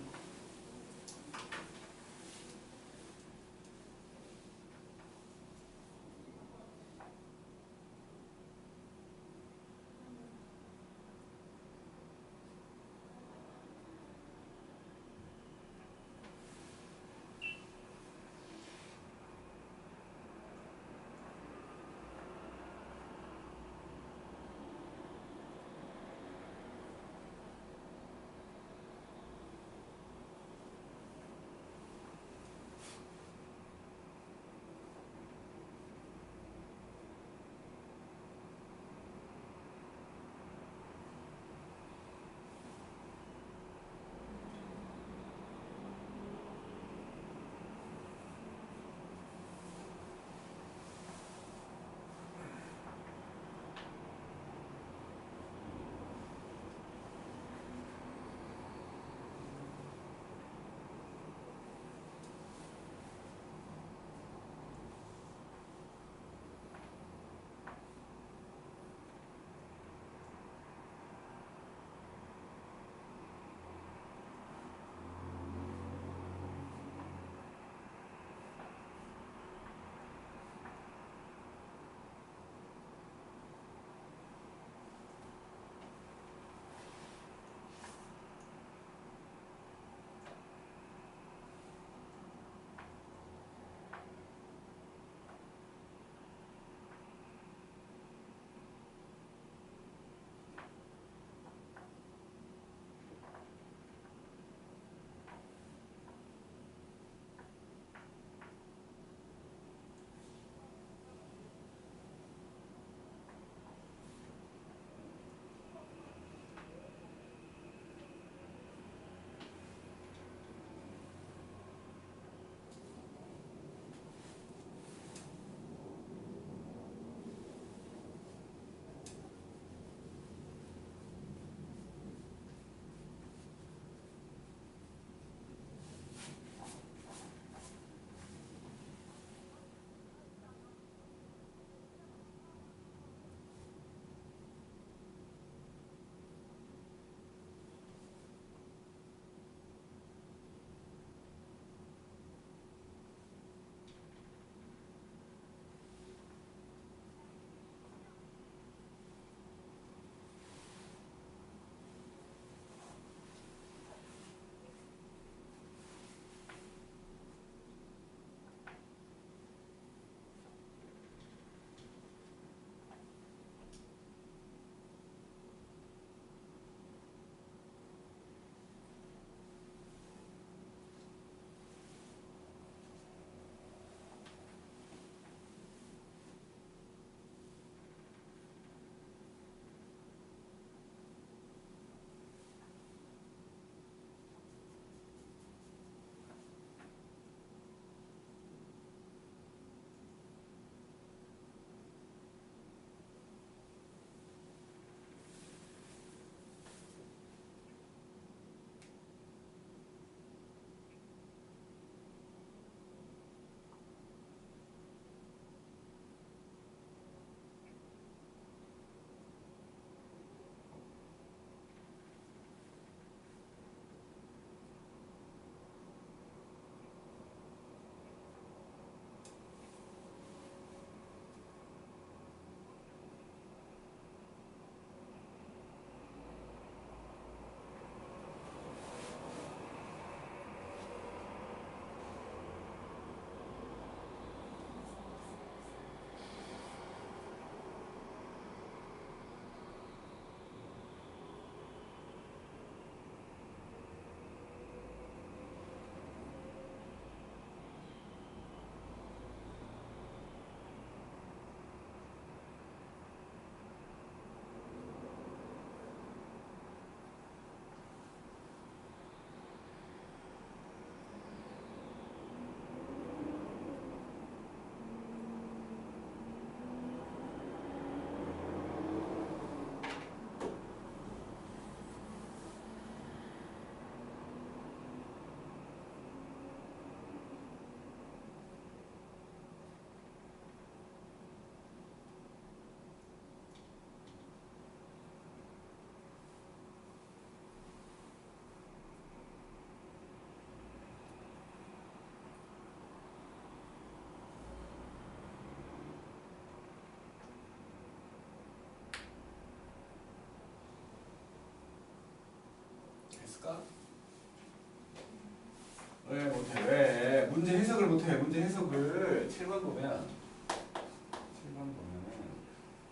문제 해석을 7번 보면은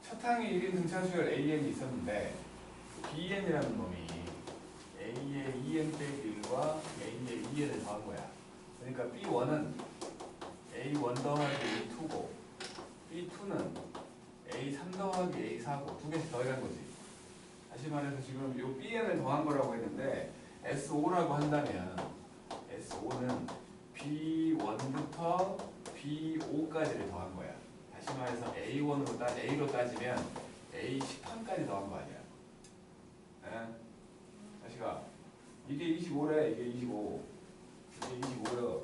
첫 항에 1인 등차 수열 AN이 있었는데 BN이라는 놈이 A의 2n 빼기 1과 A의 2n을 더한 거야. 그러니까 B1은 A1 더하기 A2고 B2는 A3 더하기 A4고 두 개씩 더해간 거지. 다시 말해서 지금 요 BN을 더한 거라고 했는데 S5라고 한다면 S5는 B1부터 B5까지를 더한 거야. 다시 말해서 A1으로 A로 따지면 A10판까지 더한 거 아니야. 네? 다시 가. 이게 25래. 이게 25. 이게 25래.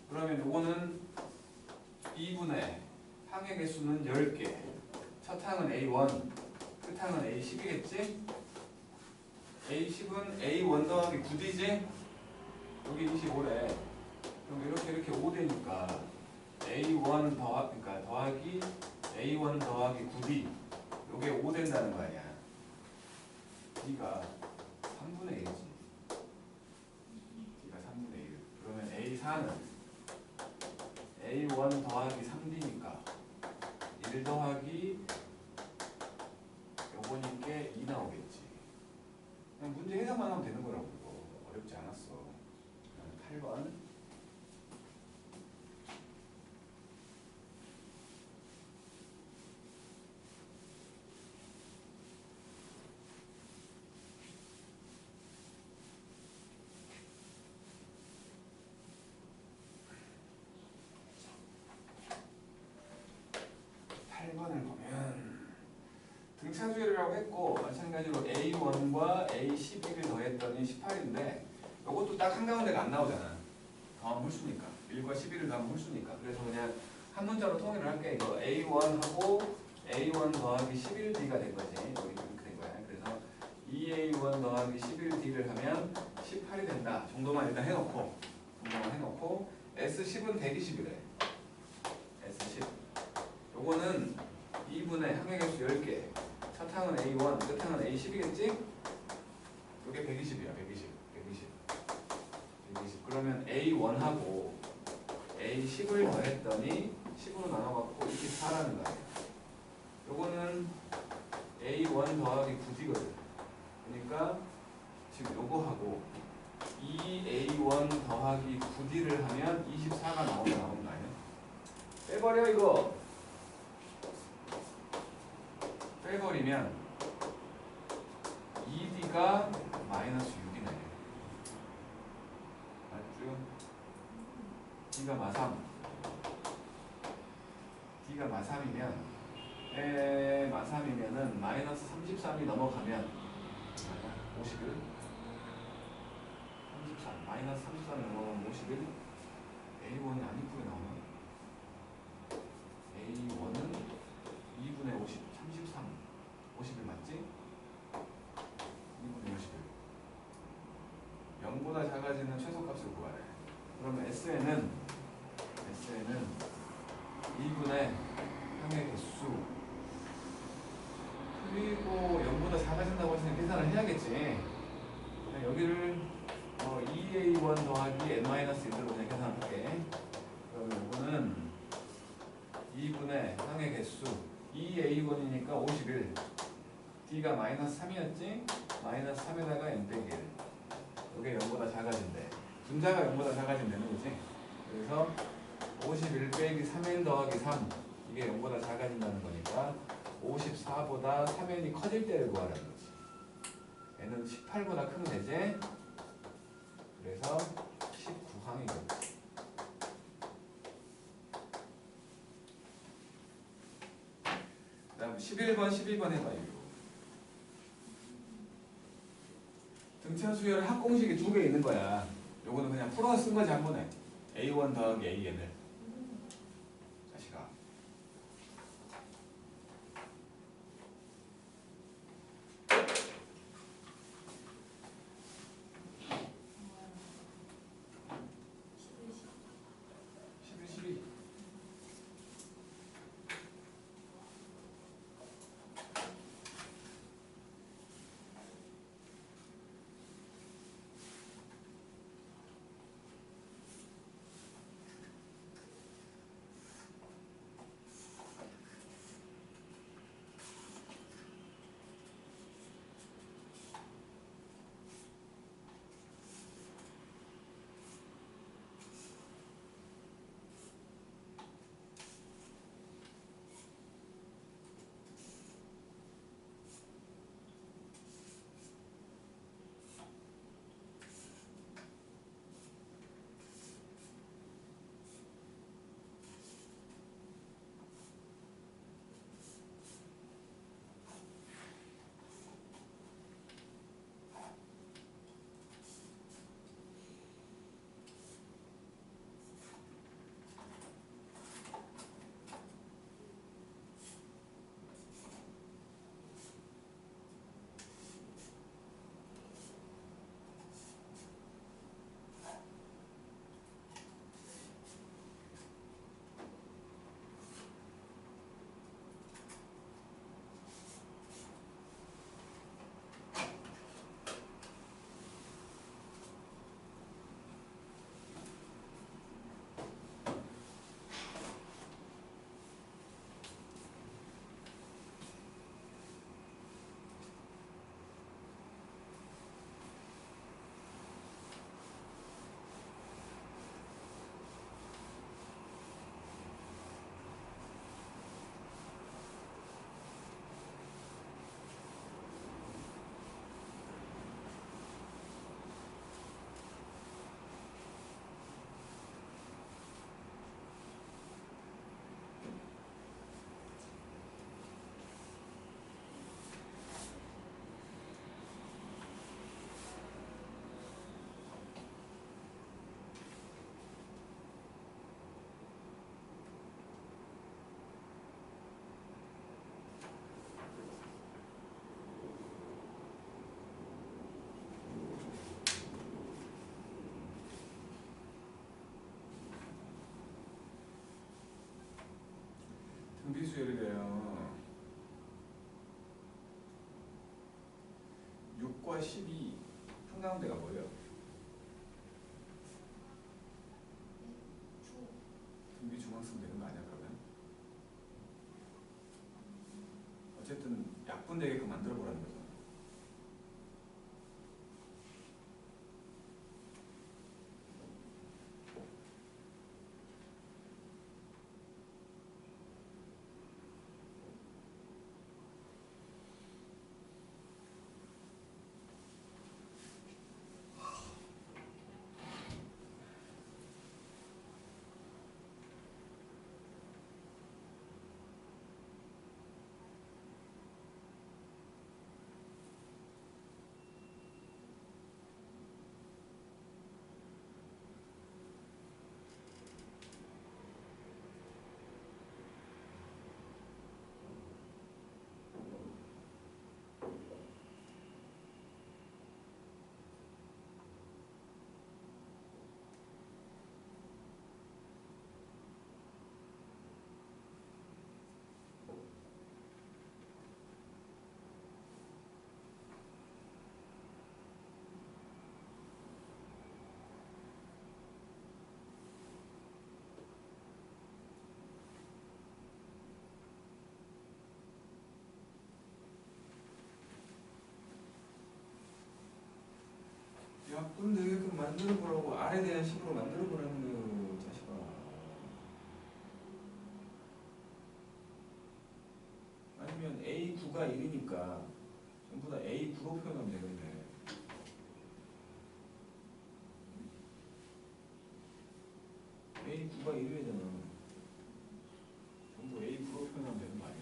그러면 요거는 2분의 항의 개수는 10개. 첫 항은 A1, 끝 항은 A10이겠지? A10은 A1 더하기 9D지? 여기 25래. 그럼 이렇게 5되니까 A1 그러니까 더하기 A1 더하기 9D. 요게 5 된다는 거 아니야. D가 3분의 1이지. D가 3분의 1. 그러면 A4는 A1 더하기 3D니까 1 더하기 요거니까 2 나오겠지. 그냥 문제 해석만 하면 되는 거라고. 이거 어렵지 않았어. 8번. 등차수열이라고 했고 마찬가지로 A1과 A11을 더했더니 18인데 이것도 딱 한가운데가 안 나오잖아. 더하면 홀수니까 1과 11을 더하면 홀수니까. 그래서 그냥 한 문자로 통일을 할게. 이거 A1하고 A1 더하기 11D가 된 거지. 여기 이렇게 된 거야. 그래서 2A1 더하기 11D를 하면 18이 된다 정도만 일단 해놓고 S10은 120이래. S10 요거는 2분의 항의 개수 10개. 첫 항은 A1, 끝 항은 A10이겠지? 이게 120이야. 120. 그러면 A1하고 A10을 더했더니 10으로 나눠갖고 24라는 거 아니야. 요거는 A1 더하기 9D거든. 그러니까 지금 요거하고 2A1 더하기 9D를 하면 24가 나오는 거 아니야? 빼버려 이거. 빼버리면 2D가 마이너스 6이네. 맞죠? D가 마3. D가 마3이면 마3이면은 마이너스 33이 넘어가면 51. 33. 마이너스 33이 넘어가면 51. A1이 안 이쁘게 나오네. A1은 2분의 50. 33. 51 맞지? 2분의 51. 0보다 작아지는 최소값을 구하래. 그러면 Sn은 2분의 항의 개수 그리고 0보다 작아진다고 했으니 계산을 해야겠지. 여기를 2A1 더하기 n-1으로 그냥 계산할게. 그러면 이거는 2분의 항의 개수 2A1이니까 51. D가 마이너스 3이었지? 마이너스 3에다가 n 빼기 1. 이게 0보다 작아진대. 분자가 0보다 작아진다는 거지. 그래서 51 빼기 3n 더하기 3. 이게 0보다 작아진다는 거니까 54보다 3n이 커질 때를 구하라는 거지. n은 18보다 크면 되지? 그래서 19항이거든. 그 다음 11번, 12번 해봐요. 등차 수열의 합공식이 2개 있는 거야. 요거는 그냥 풀어서 쓴 거지 한 번에. A1 더하기 AN을. 다시 가. 분비수열이래요. 6과 12 한가운데가 뭐예요? 분비 중앙 쓰면 되는 거 아니야 그러면? 어쨌든 약분되게끔 만들어 보라는 거죠. 약분되게끔 만들어 보라고 R에 대한 식으로 만들어 보라는 거예요 자식아. 아니면 A9가 1이니까 전부 다 A9로 표현하면 되겠네. A9가 1이잖아. 전부 A9로 표현하면 되는 거 아니야?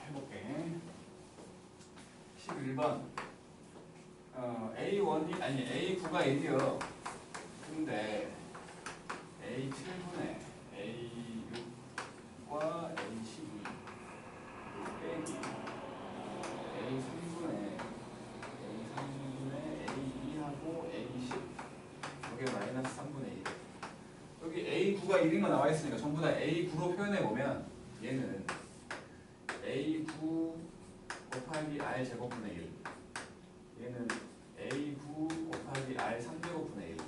해볼게. 11번 A1이 아니 A9가 1이요. 근데 A7분의 A6과 A12 빼기 A3분의 A2하고 A10 여기 마이너스 3분의 1. 여기 A9가 1인 거 나와 있으니까 전부 다 A9로 표현해 보면 얘는 A9 곱하기 R 제곱분의 1 얘는 A9 곱하기 R 3제곱분의 1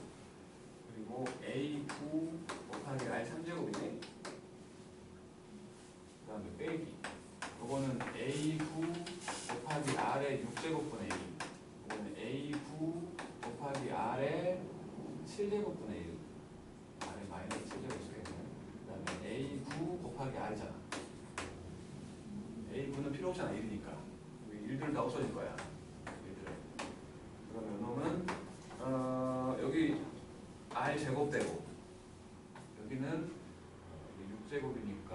그리고 A9 곱하기 R 3제곱이네. 그 다음에 빼기 이거는 A9 곱하기 R의 6제곱분의 1 이거는 A9 곱하기 R의 7제곱분의 1 R의 마이너스 7제곱 쓰겠네. 그 다음에 A9 곱하기 R이잖아. A9는 필요 없잖아 1이니까 여기 1들 다 없어질 거야. 1들. 그러면 놈은 여기 R 제곱되고 여기는 6제곱이니까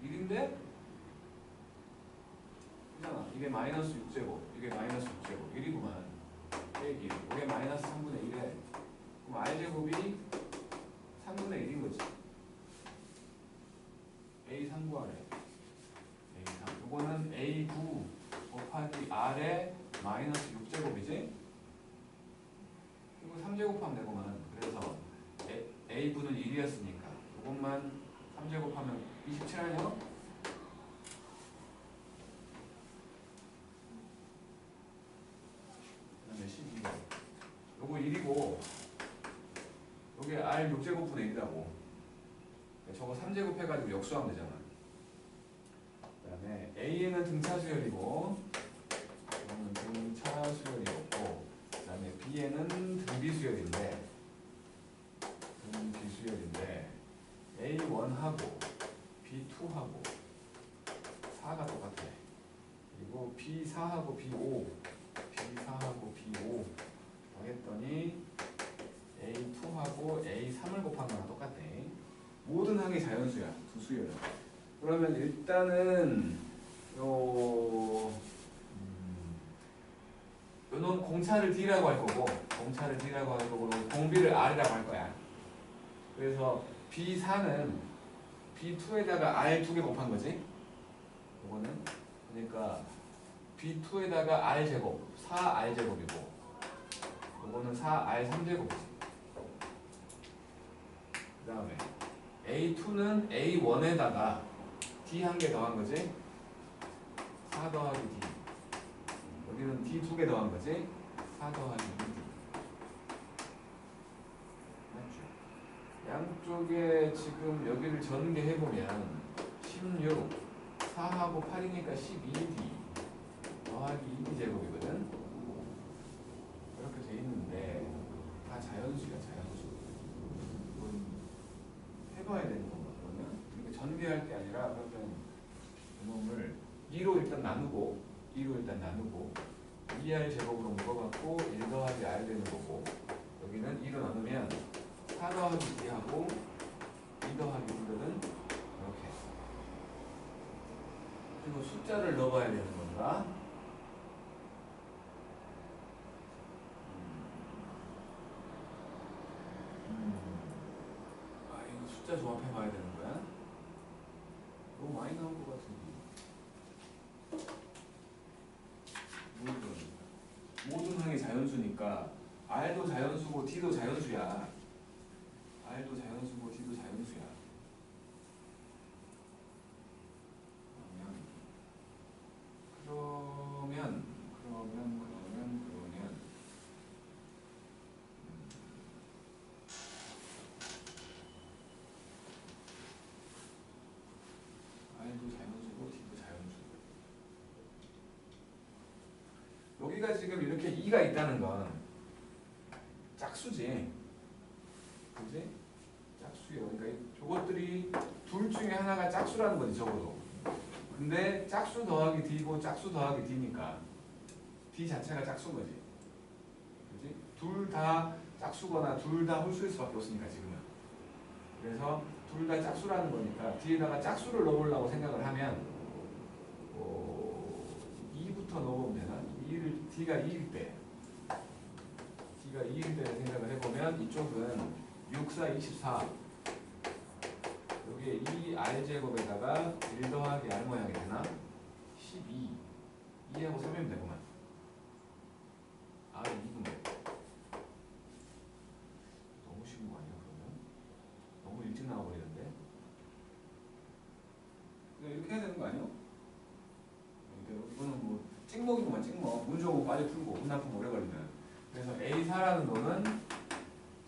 1인데 그잖아. 이게 마이너스 6제곱 이게 마이너스 6제곱 1이구만. 빼기 이게 마이너스 3분의 1에 그럼 R 제곱이 3분의 1인 거지. A3 구하래. A3 이거는 A9 곱하기 곱하기 R의 마이너스 6제곱이지? 이거 3제곱하면 되구만. 그래서 A분은 1이었으니까 이것만 3제곱하면 27 아니야? 그다음에 12. 요거 1이고 요게 R 6제곱분의 1이라고. 저거 3제곱 해가지고 역수하면 되잖아. 그 다음에 A는 등차 수열이고 이거는 등차 수열이었고 그 다음에 B에는 등비 수열인데 A1하고 B2하고 4가 똑같아. 그리고 B4하고 B5 더했더니 A2하고 A3을 곱한 거랑 똑같네. 모든 항이 자연수야. 두 수열은. 그러면 일단은 요놈 공차를 D라고 할 거고 공비를 R이라고 할 거야. 그래서 B4는 B2에다가 R 2개 곱한 거지. 이거는 그러니까 B2에다가 R 제곱 4R 제곱이고 이거는 4R 3제곱이지. 그 다음에 A2는 A1에다가 D 한 개 더한 거지. 4 더하기 D. 여기는 D 2개 더한 거지. 4 더하기 2D. 맞죠? 양쪽에 지금 여기를 전개해보면 16, 4하고 8이니까 12D 더하기 2D 제곱이거든. 이렇게 돼 있는데 다 자연수야, 자연수. 이건 해봐야 되는 건가, 그러면? 이게 전개할 게 아니라 그러면 이놈을 2로 일단 나누고 2R 제곱으로 묶어갖고 1 더하기 R 되는 거고 여기는 2로 나누면 4 더하기 D하고 2 더하기 D거든. 이렇게. 그리고 숫자를 넣어봐야 되는 건가? 이거 숫자 조합해봐야 되는 거야? 너무 많이 나온 것 같은데. 모든 항이 자연수니까 R도 자연수고 D도 자연수야. R도 자연수고 D도 자연수야. 그러면 R도 자연수고 D도 자연수. 여기가 지금 이렇게 2가 있다는 건 짝수지. 그지? 짝수예요. 그러니까 저것들이 둘 중에 하나가 짝수라는 거지, 적어도. 근데 짝수 더하기 D고 짝수 더하기 D니까 D 자체가 짝수인 거지. 그지? 둘 다 짝수거나 둘 다 홀수일 수밖에 없으니까 지금은. 그래서 둘 다 짝수라는 거니까 D에다가 짝수를 넣어보려고 생각을 하면 2부터 넣어보면 되나? D가 2일 때 생각을 해보면 이쪽은 6, 4, 24 여기에 2R제곱에다가 1 더하기 R 모양이 되나? 12 2하고 3이면 되구만. R은 2분의 너무 쉬운 거 아니야 그러면? 너무 일찍 나와버리는데? 그냥 이렇게 해야 되는 거 아니야? 이거는 뭐 찍먹이구만 찍먹. 운 좋은 거 빨리 풀고 운 나쁜 거 오래 걸리면. 그래서 A4라는 놈은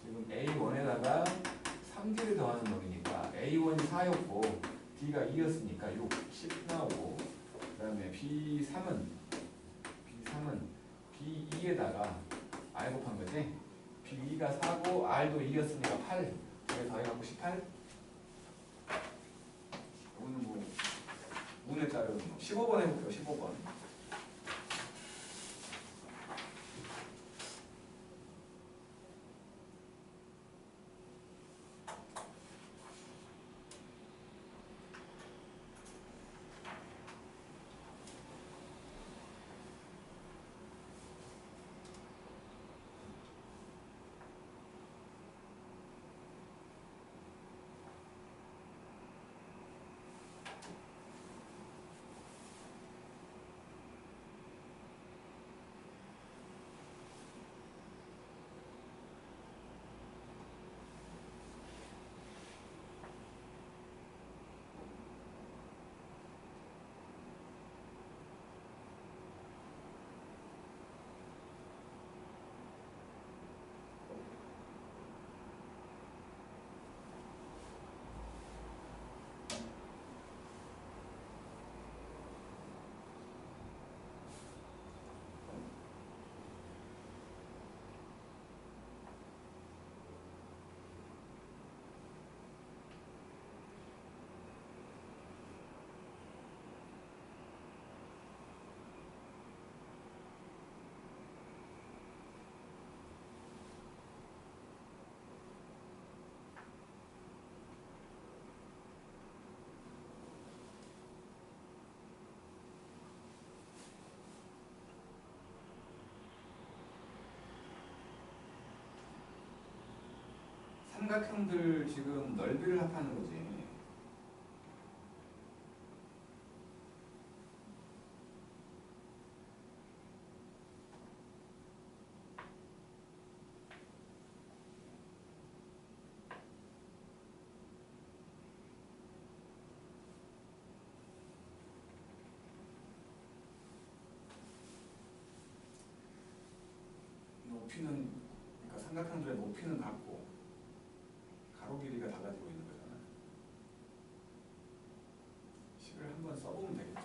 지금 A1에다가 3D를 더하는 놈이니까 A1이 4였고 D가 2였으니까 6, 10 나오고 그 다음에 B3은 B2에다가 R 곱한 거지. B2가 4고 R도 2였으니까 8 2개 더해갖고 18. 이거는 뭐 운에 따른 15번 해볼게요. 15번. 삼각형들 지금 넓이를 합하는 거지. 높이는, 그러니까 삼각형들의 높이는 같고 가로 길이가 달라지고 있는 거잖아. 식을 한번 써보면 되겠죠.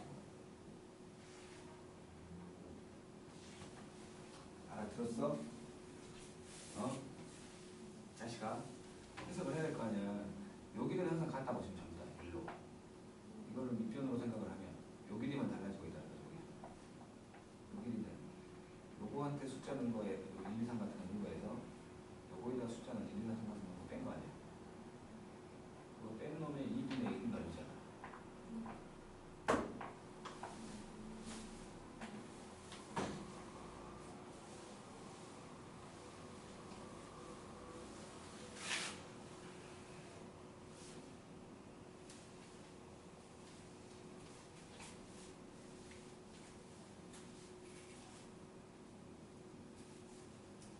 알아들었어? 어? 자식아, 해석을 해야 될 거 아니야. 여기는 항상 같다 보시면 됩니다. 일로. 이거를 밑변으로 생각을 하면 요 길이만 달라지고 있다는 거죠. 요 길이는 요거한테 숫자 넣은 거에 1, 2, 3 같은 거 넣은 거에서 요거에다 숫자는 1, 2, 3 같은 거 뺀 거 아니야. 그거 뺀 놈의 2분의 1은 넓이잖아.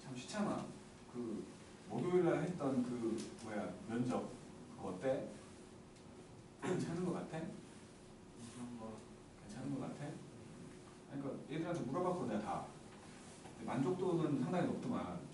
참 쉽잖아. 그 목요일날 했던 그 뭐야 면접 그거 어때? 괜찮은 거 같아? 괜찮은 거 같아? 아니, 그러니까 얘들한테 물어봤거든 내가 다. 만족도는 상당히 높더만.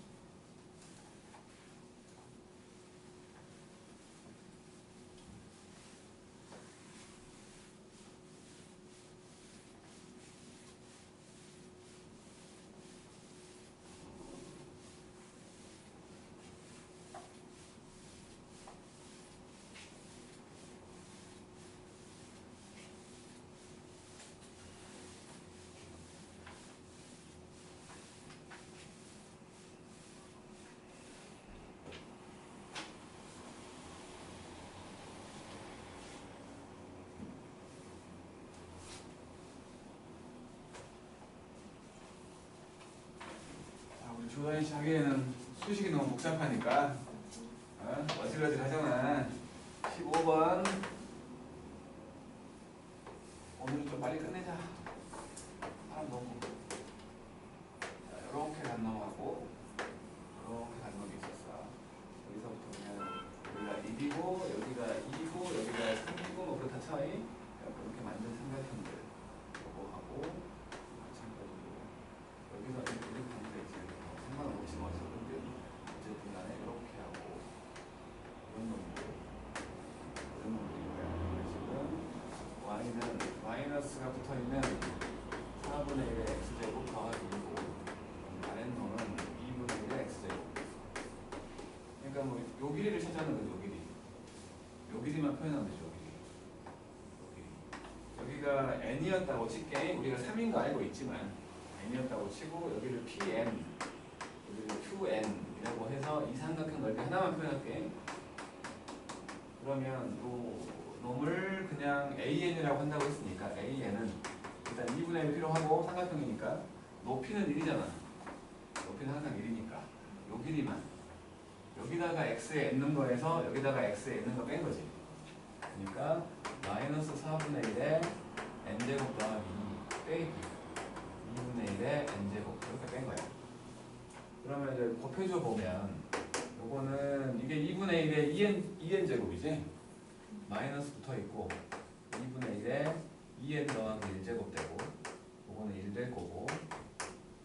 조단이 자기에는 수식이 너무 복잡하니까 어질어질 하잖아. 15번 오늘 좀 빨리 끝내자. 사람 너무 이렇게 간놈하고 이렇게 간놈이 있었어. 여기서부터 그냥 여기가 1이고 여기가 2고 여기가 3이고 뭐 그렇다 차이. 이렇게 만든 삼각형들 요거 하고 마찬가지로 여기서 이렇게 하면 되지. 상관없이 어쨌든 어쨌든 간에 이렇게 하고 이런 놈들 이런 놈들이고요. 지금 y는 마이너스가 붙어있는 4분의 1의 x제곱 더하기 2고 아랫놈은 2분의 1의 x제곱. 그러니까 뭐 요 길이를 찾아내는 거죠. 요 길이. 요 길이만 표현하면 되죠. 요 길이. 여기가 n이었다고 칠게. 우리가 3인 거 알고 있지만 n이었다고 치고 여기를 pn 여기를 2n이라고 해서 이 삼각형 넓이 하나만 표현할게. 그러면 요 놈을 그냥 an이라고 한다고 했으니까 an은 일단 2분의 1 필요하고 삼각형이니까 높이는 1이잖아. 높이는 항상 1이니까 요 길이만 여기다가 x에 있는 거에서 여기다가 x에 있는 거 뺀 거지. 그러니까 마이너스 4분의 1에 n제곱 더하기 2 빼기 2분의 1에 n제곱 이렇게 뺀 거야. 그러면 이제 곱해줘 보면 요거는 이게 2분의 1에 2n 제곱이지? 마이너스 붙어 있고 2분의 1에 2n 더하기 1제곱 되고 요거는 1 될 거고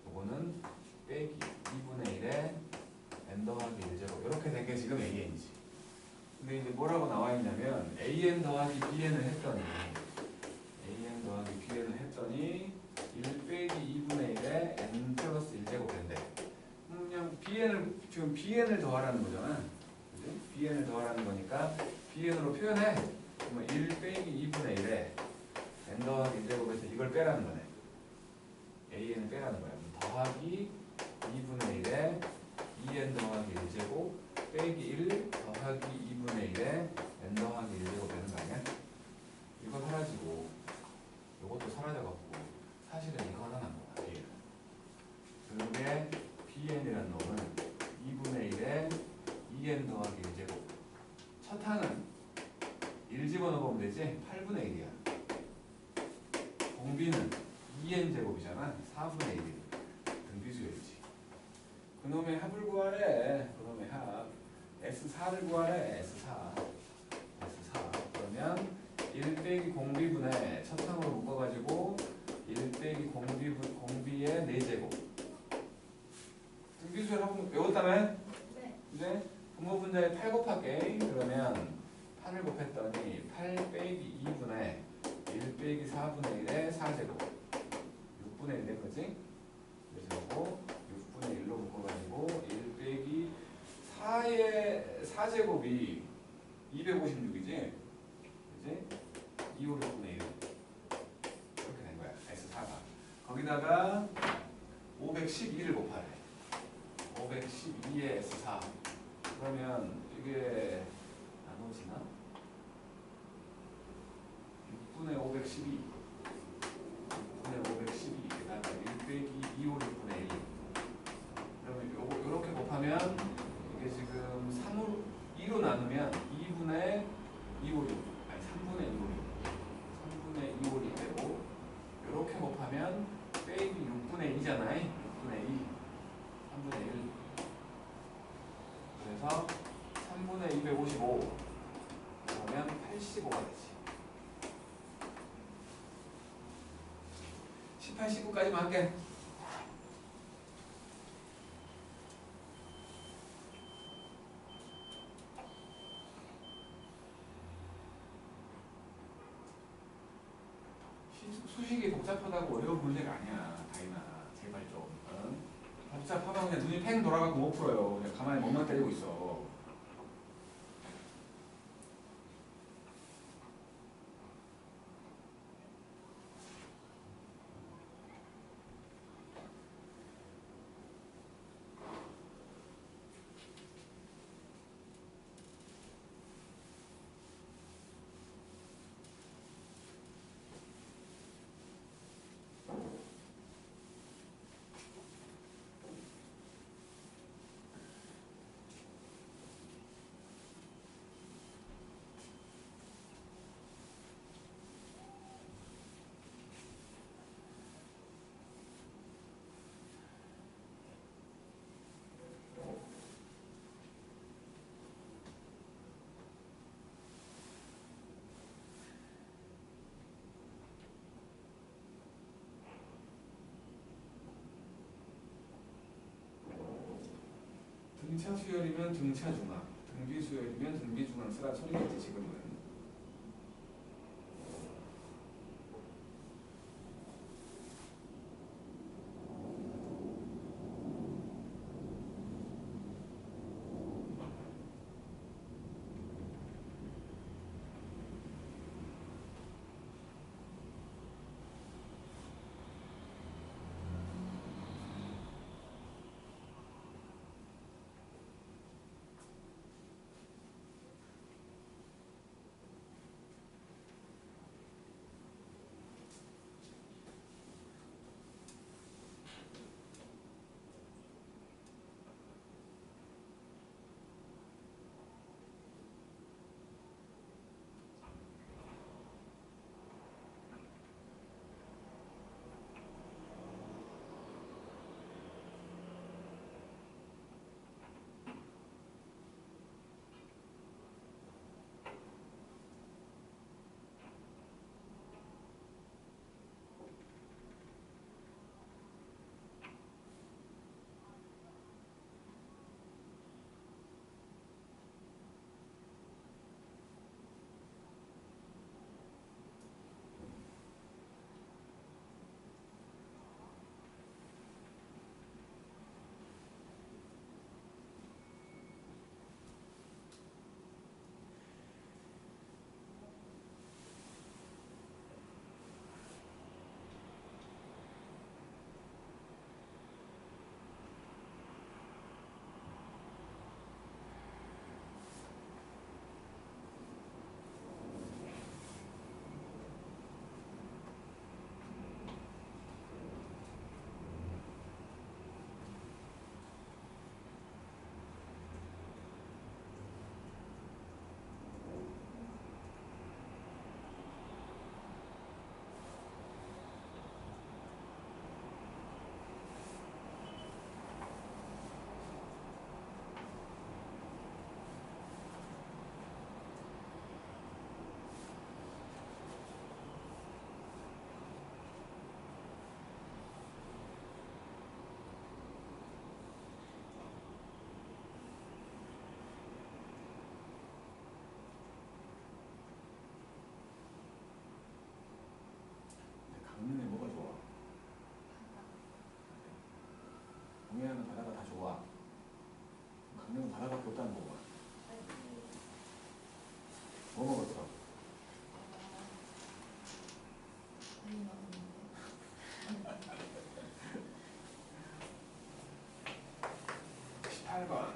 요거는 빼기 2분의 1에 n 더하기 1제곱 이렇게 된 게 지금 an이지. 근데 이제 뭐라고 나와 있냐면 an 더하기 bn을 했더니 an 더하기 bn을 했더니 1 빼기 2분의 1에 n 플러스 1제곱 된대. 그냥 bn을 지금 bn을 더하라는 거잖아. 그지? bn을 더하라는 거니까 bn으로 표현해. 그러면 1 빼기 2분의 1에 n 더하기 1제곱에서 이걸 빼라는 거네. an을 빼라는 거야. 더하기 2분의 1에 2n 더하기 1제곱 빼기 1 더하기 2분의 1에 n 더하기 1제곱 되는 거 아니야? 이거 사라지고 이것도 사라져갖고 사실은 이거 하나 남은 거야. 그게 bn이라는 놈은 2분의 1에 2n 더하기 1제곱 우리는 2n 제곱이잖아. 4분의 1이 등비수열이지. 그놈의 합을 구하래. 그놈의 합. S4를 구하래. S4. 그러면 1 빼기 공비분의 첫항으로 묶어가지고 1 빼기 공비의 4제곱. 등비수열 합은 외웠다며? 네. 이제 분모분자에 8 곱할게. 그러면 8을 곱했더니 8 빼기 2분의 1 빼기 4분의 1의 4제곱. 6분의 1 된 거지? 그래서 6분의 1로 묶어가지고 1 빼기 4의 4제곱이 256이지? 그지? 2, 5, 6분의 1. 이렇게 된 거야. S4가. 거기다가 512를 곱하래. 512의 S4. 그러면 이게 나눠지나? 6분의 512. 6분의 512. 그다음에 1 빼기 2, 5, 6분의 1. 그러면 요렇게 곱하면 이게 지금 3으로 2로 나누면 2분의 2, 5, 6. 아니 3분의 2, 5, 6. 3분의 2, 5, 6 되고 요렇게 곱하면 빼기 6분의 2잖아. 6분의 2. 3분의 1. 그래서 3분의 255. 그러면 85가 되지. 18, 19까지만 할게. 수식이 복잡하다고 어려운 문제가 아니야. 다이나 제발 좀. 응? 복잡하면 그냥 눈이 팽 돌아가고 못 풀어요. 그냥 가만히 멍만 때리고 있어. 등차 수열이면 등차 중앙, 등비 수열이면 등비 중앙 쓰라 소리겠지 지금은. 8번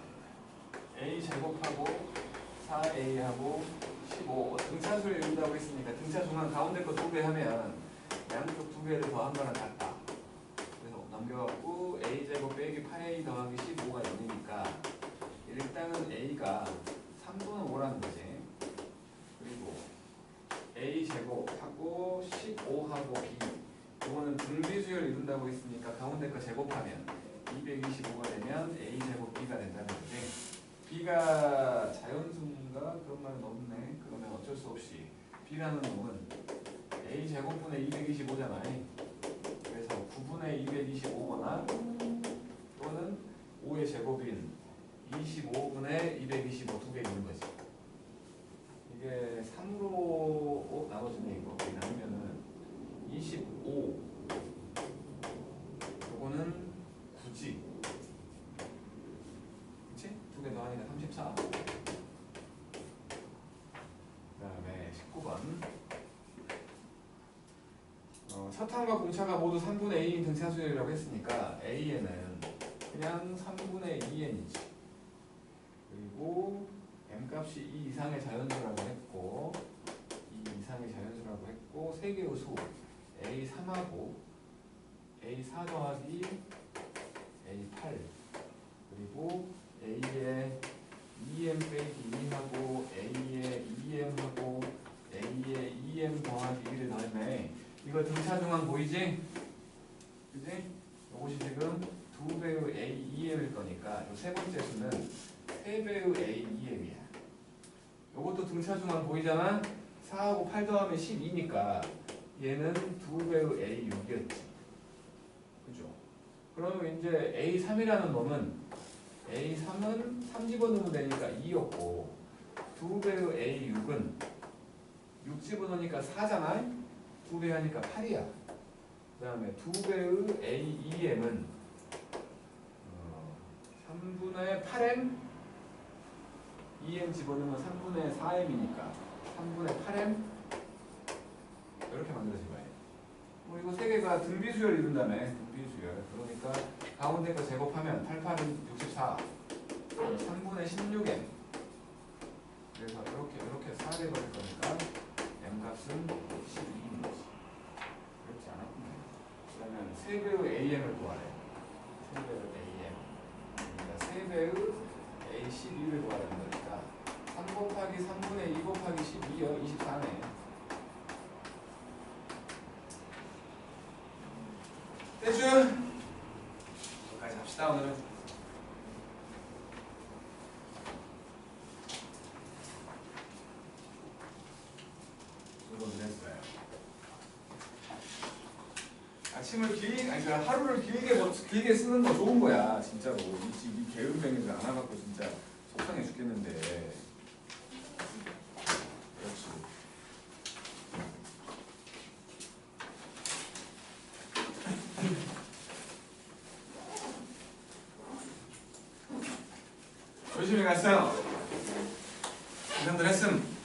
a 제곱하고 4a하고 15 등차수를 이룬다고 했으니까 등차수만 가운데 거 2배 하면 양쪽 2배를 더한 거랑 같다. 그래서 넘겨갖고 a 제곱 빼기 8a 더하기 15가 0이니까 일단은 a가 3분의 5라는 거지. 그리고 a 제곱하고 15하고 b 이거는 등비수열을 이룬다고 했으니까 가운데 거 제곱하면 225가 되면 a 제곱 b가 된다는 거지. b가 자연수인가? 그런 말은 없네. 그러면 어쩔 수 없이 b라는 놈은 a 제곱분의 225잖아. 그래서 9분의 225거나 또는 5의 제곱인 25분의 225 두 개 있는 거지. 이게 3으로 나눠지네. 이거 나누면은 25 요거는 9지. 그치? 두 개 더하니까 34. 그 다음에 19번 차탄과 공차가 모두 3분의 a인 등차수열이라고 했으니까 a에는 그냥 3분의 2n이지. 그리고 m값이 2 이상의 자연수라고 했고 2 이상의 자연수라고 했고 3개의 수 a3하고 a4 더하기 a8 그리고 a의 2m 빼기 2하고 a의 2m하고 a의 2m 더하기 1을 더했네. 이거 등차 중앙 보이지? 그지? 이것이 지금 2배의 a 2m일 거니까 이 세 번째 수는 3배의 a 2m이야. 이것도 등차 중앙 보이잖아? 4하고 8 더하면 12니까 얘는 2배의 a 6이었지. 그죠? 그러면 이제 a 3이라는 놈은 a3은 3 집어넣으면 되니까 2였고 2배의 a 6은 6 집어넣으니까 4잖아? 2배 하니까 8이야. 그 다음에 2배의 a 2m은 3분의 8m 2m 집어넣으면 3분의 4m이니까 3분의 8m 이렇게 만들어진 거예요. 이거 세 개가 등비수열을 이룬다며. 등비수열. 그러니까 가운데 거 제곱하면 88은 64 3분의 16m 그래서 이렇게 4배 버릴 거니까 m값은 12인 거지. 그렇지 않았구나. 그러면 3배의 am을 구하래. 3배의 am. 그러니까 3배의 a12를 구하라는 거니까 3 곱하기 3분의 2 곱하기 12요. 24네. 됐죠? 여기까지 합시다 오늘은. 수고들 했어요. 아침을 그러니까 하루를 길게 쓰는 거 좋은 거야 진짜로. 이 게으름뱅이들 안 와갖고 진짜 속상해 죽겠는데. 그렇지. 조심히 갔어요. 이정들 했음.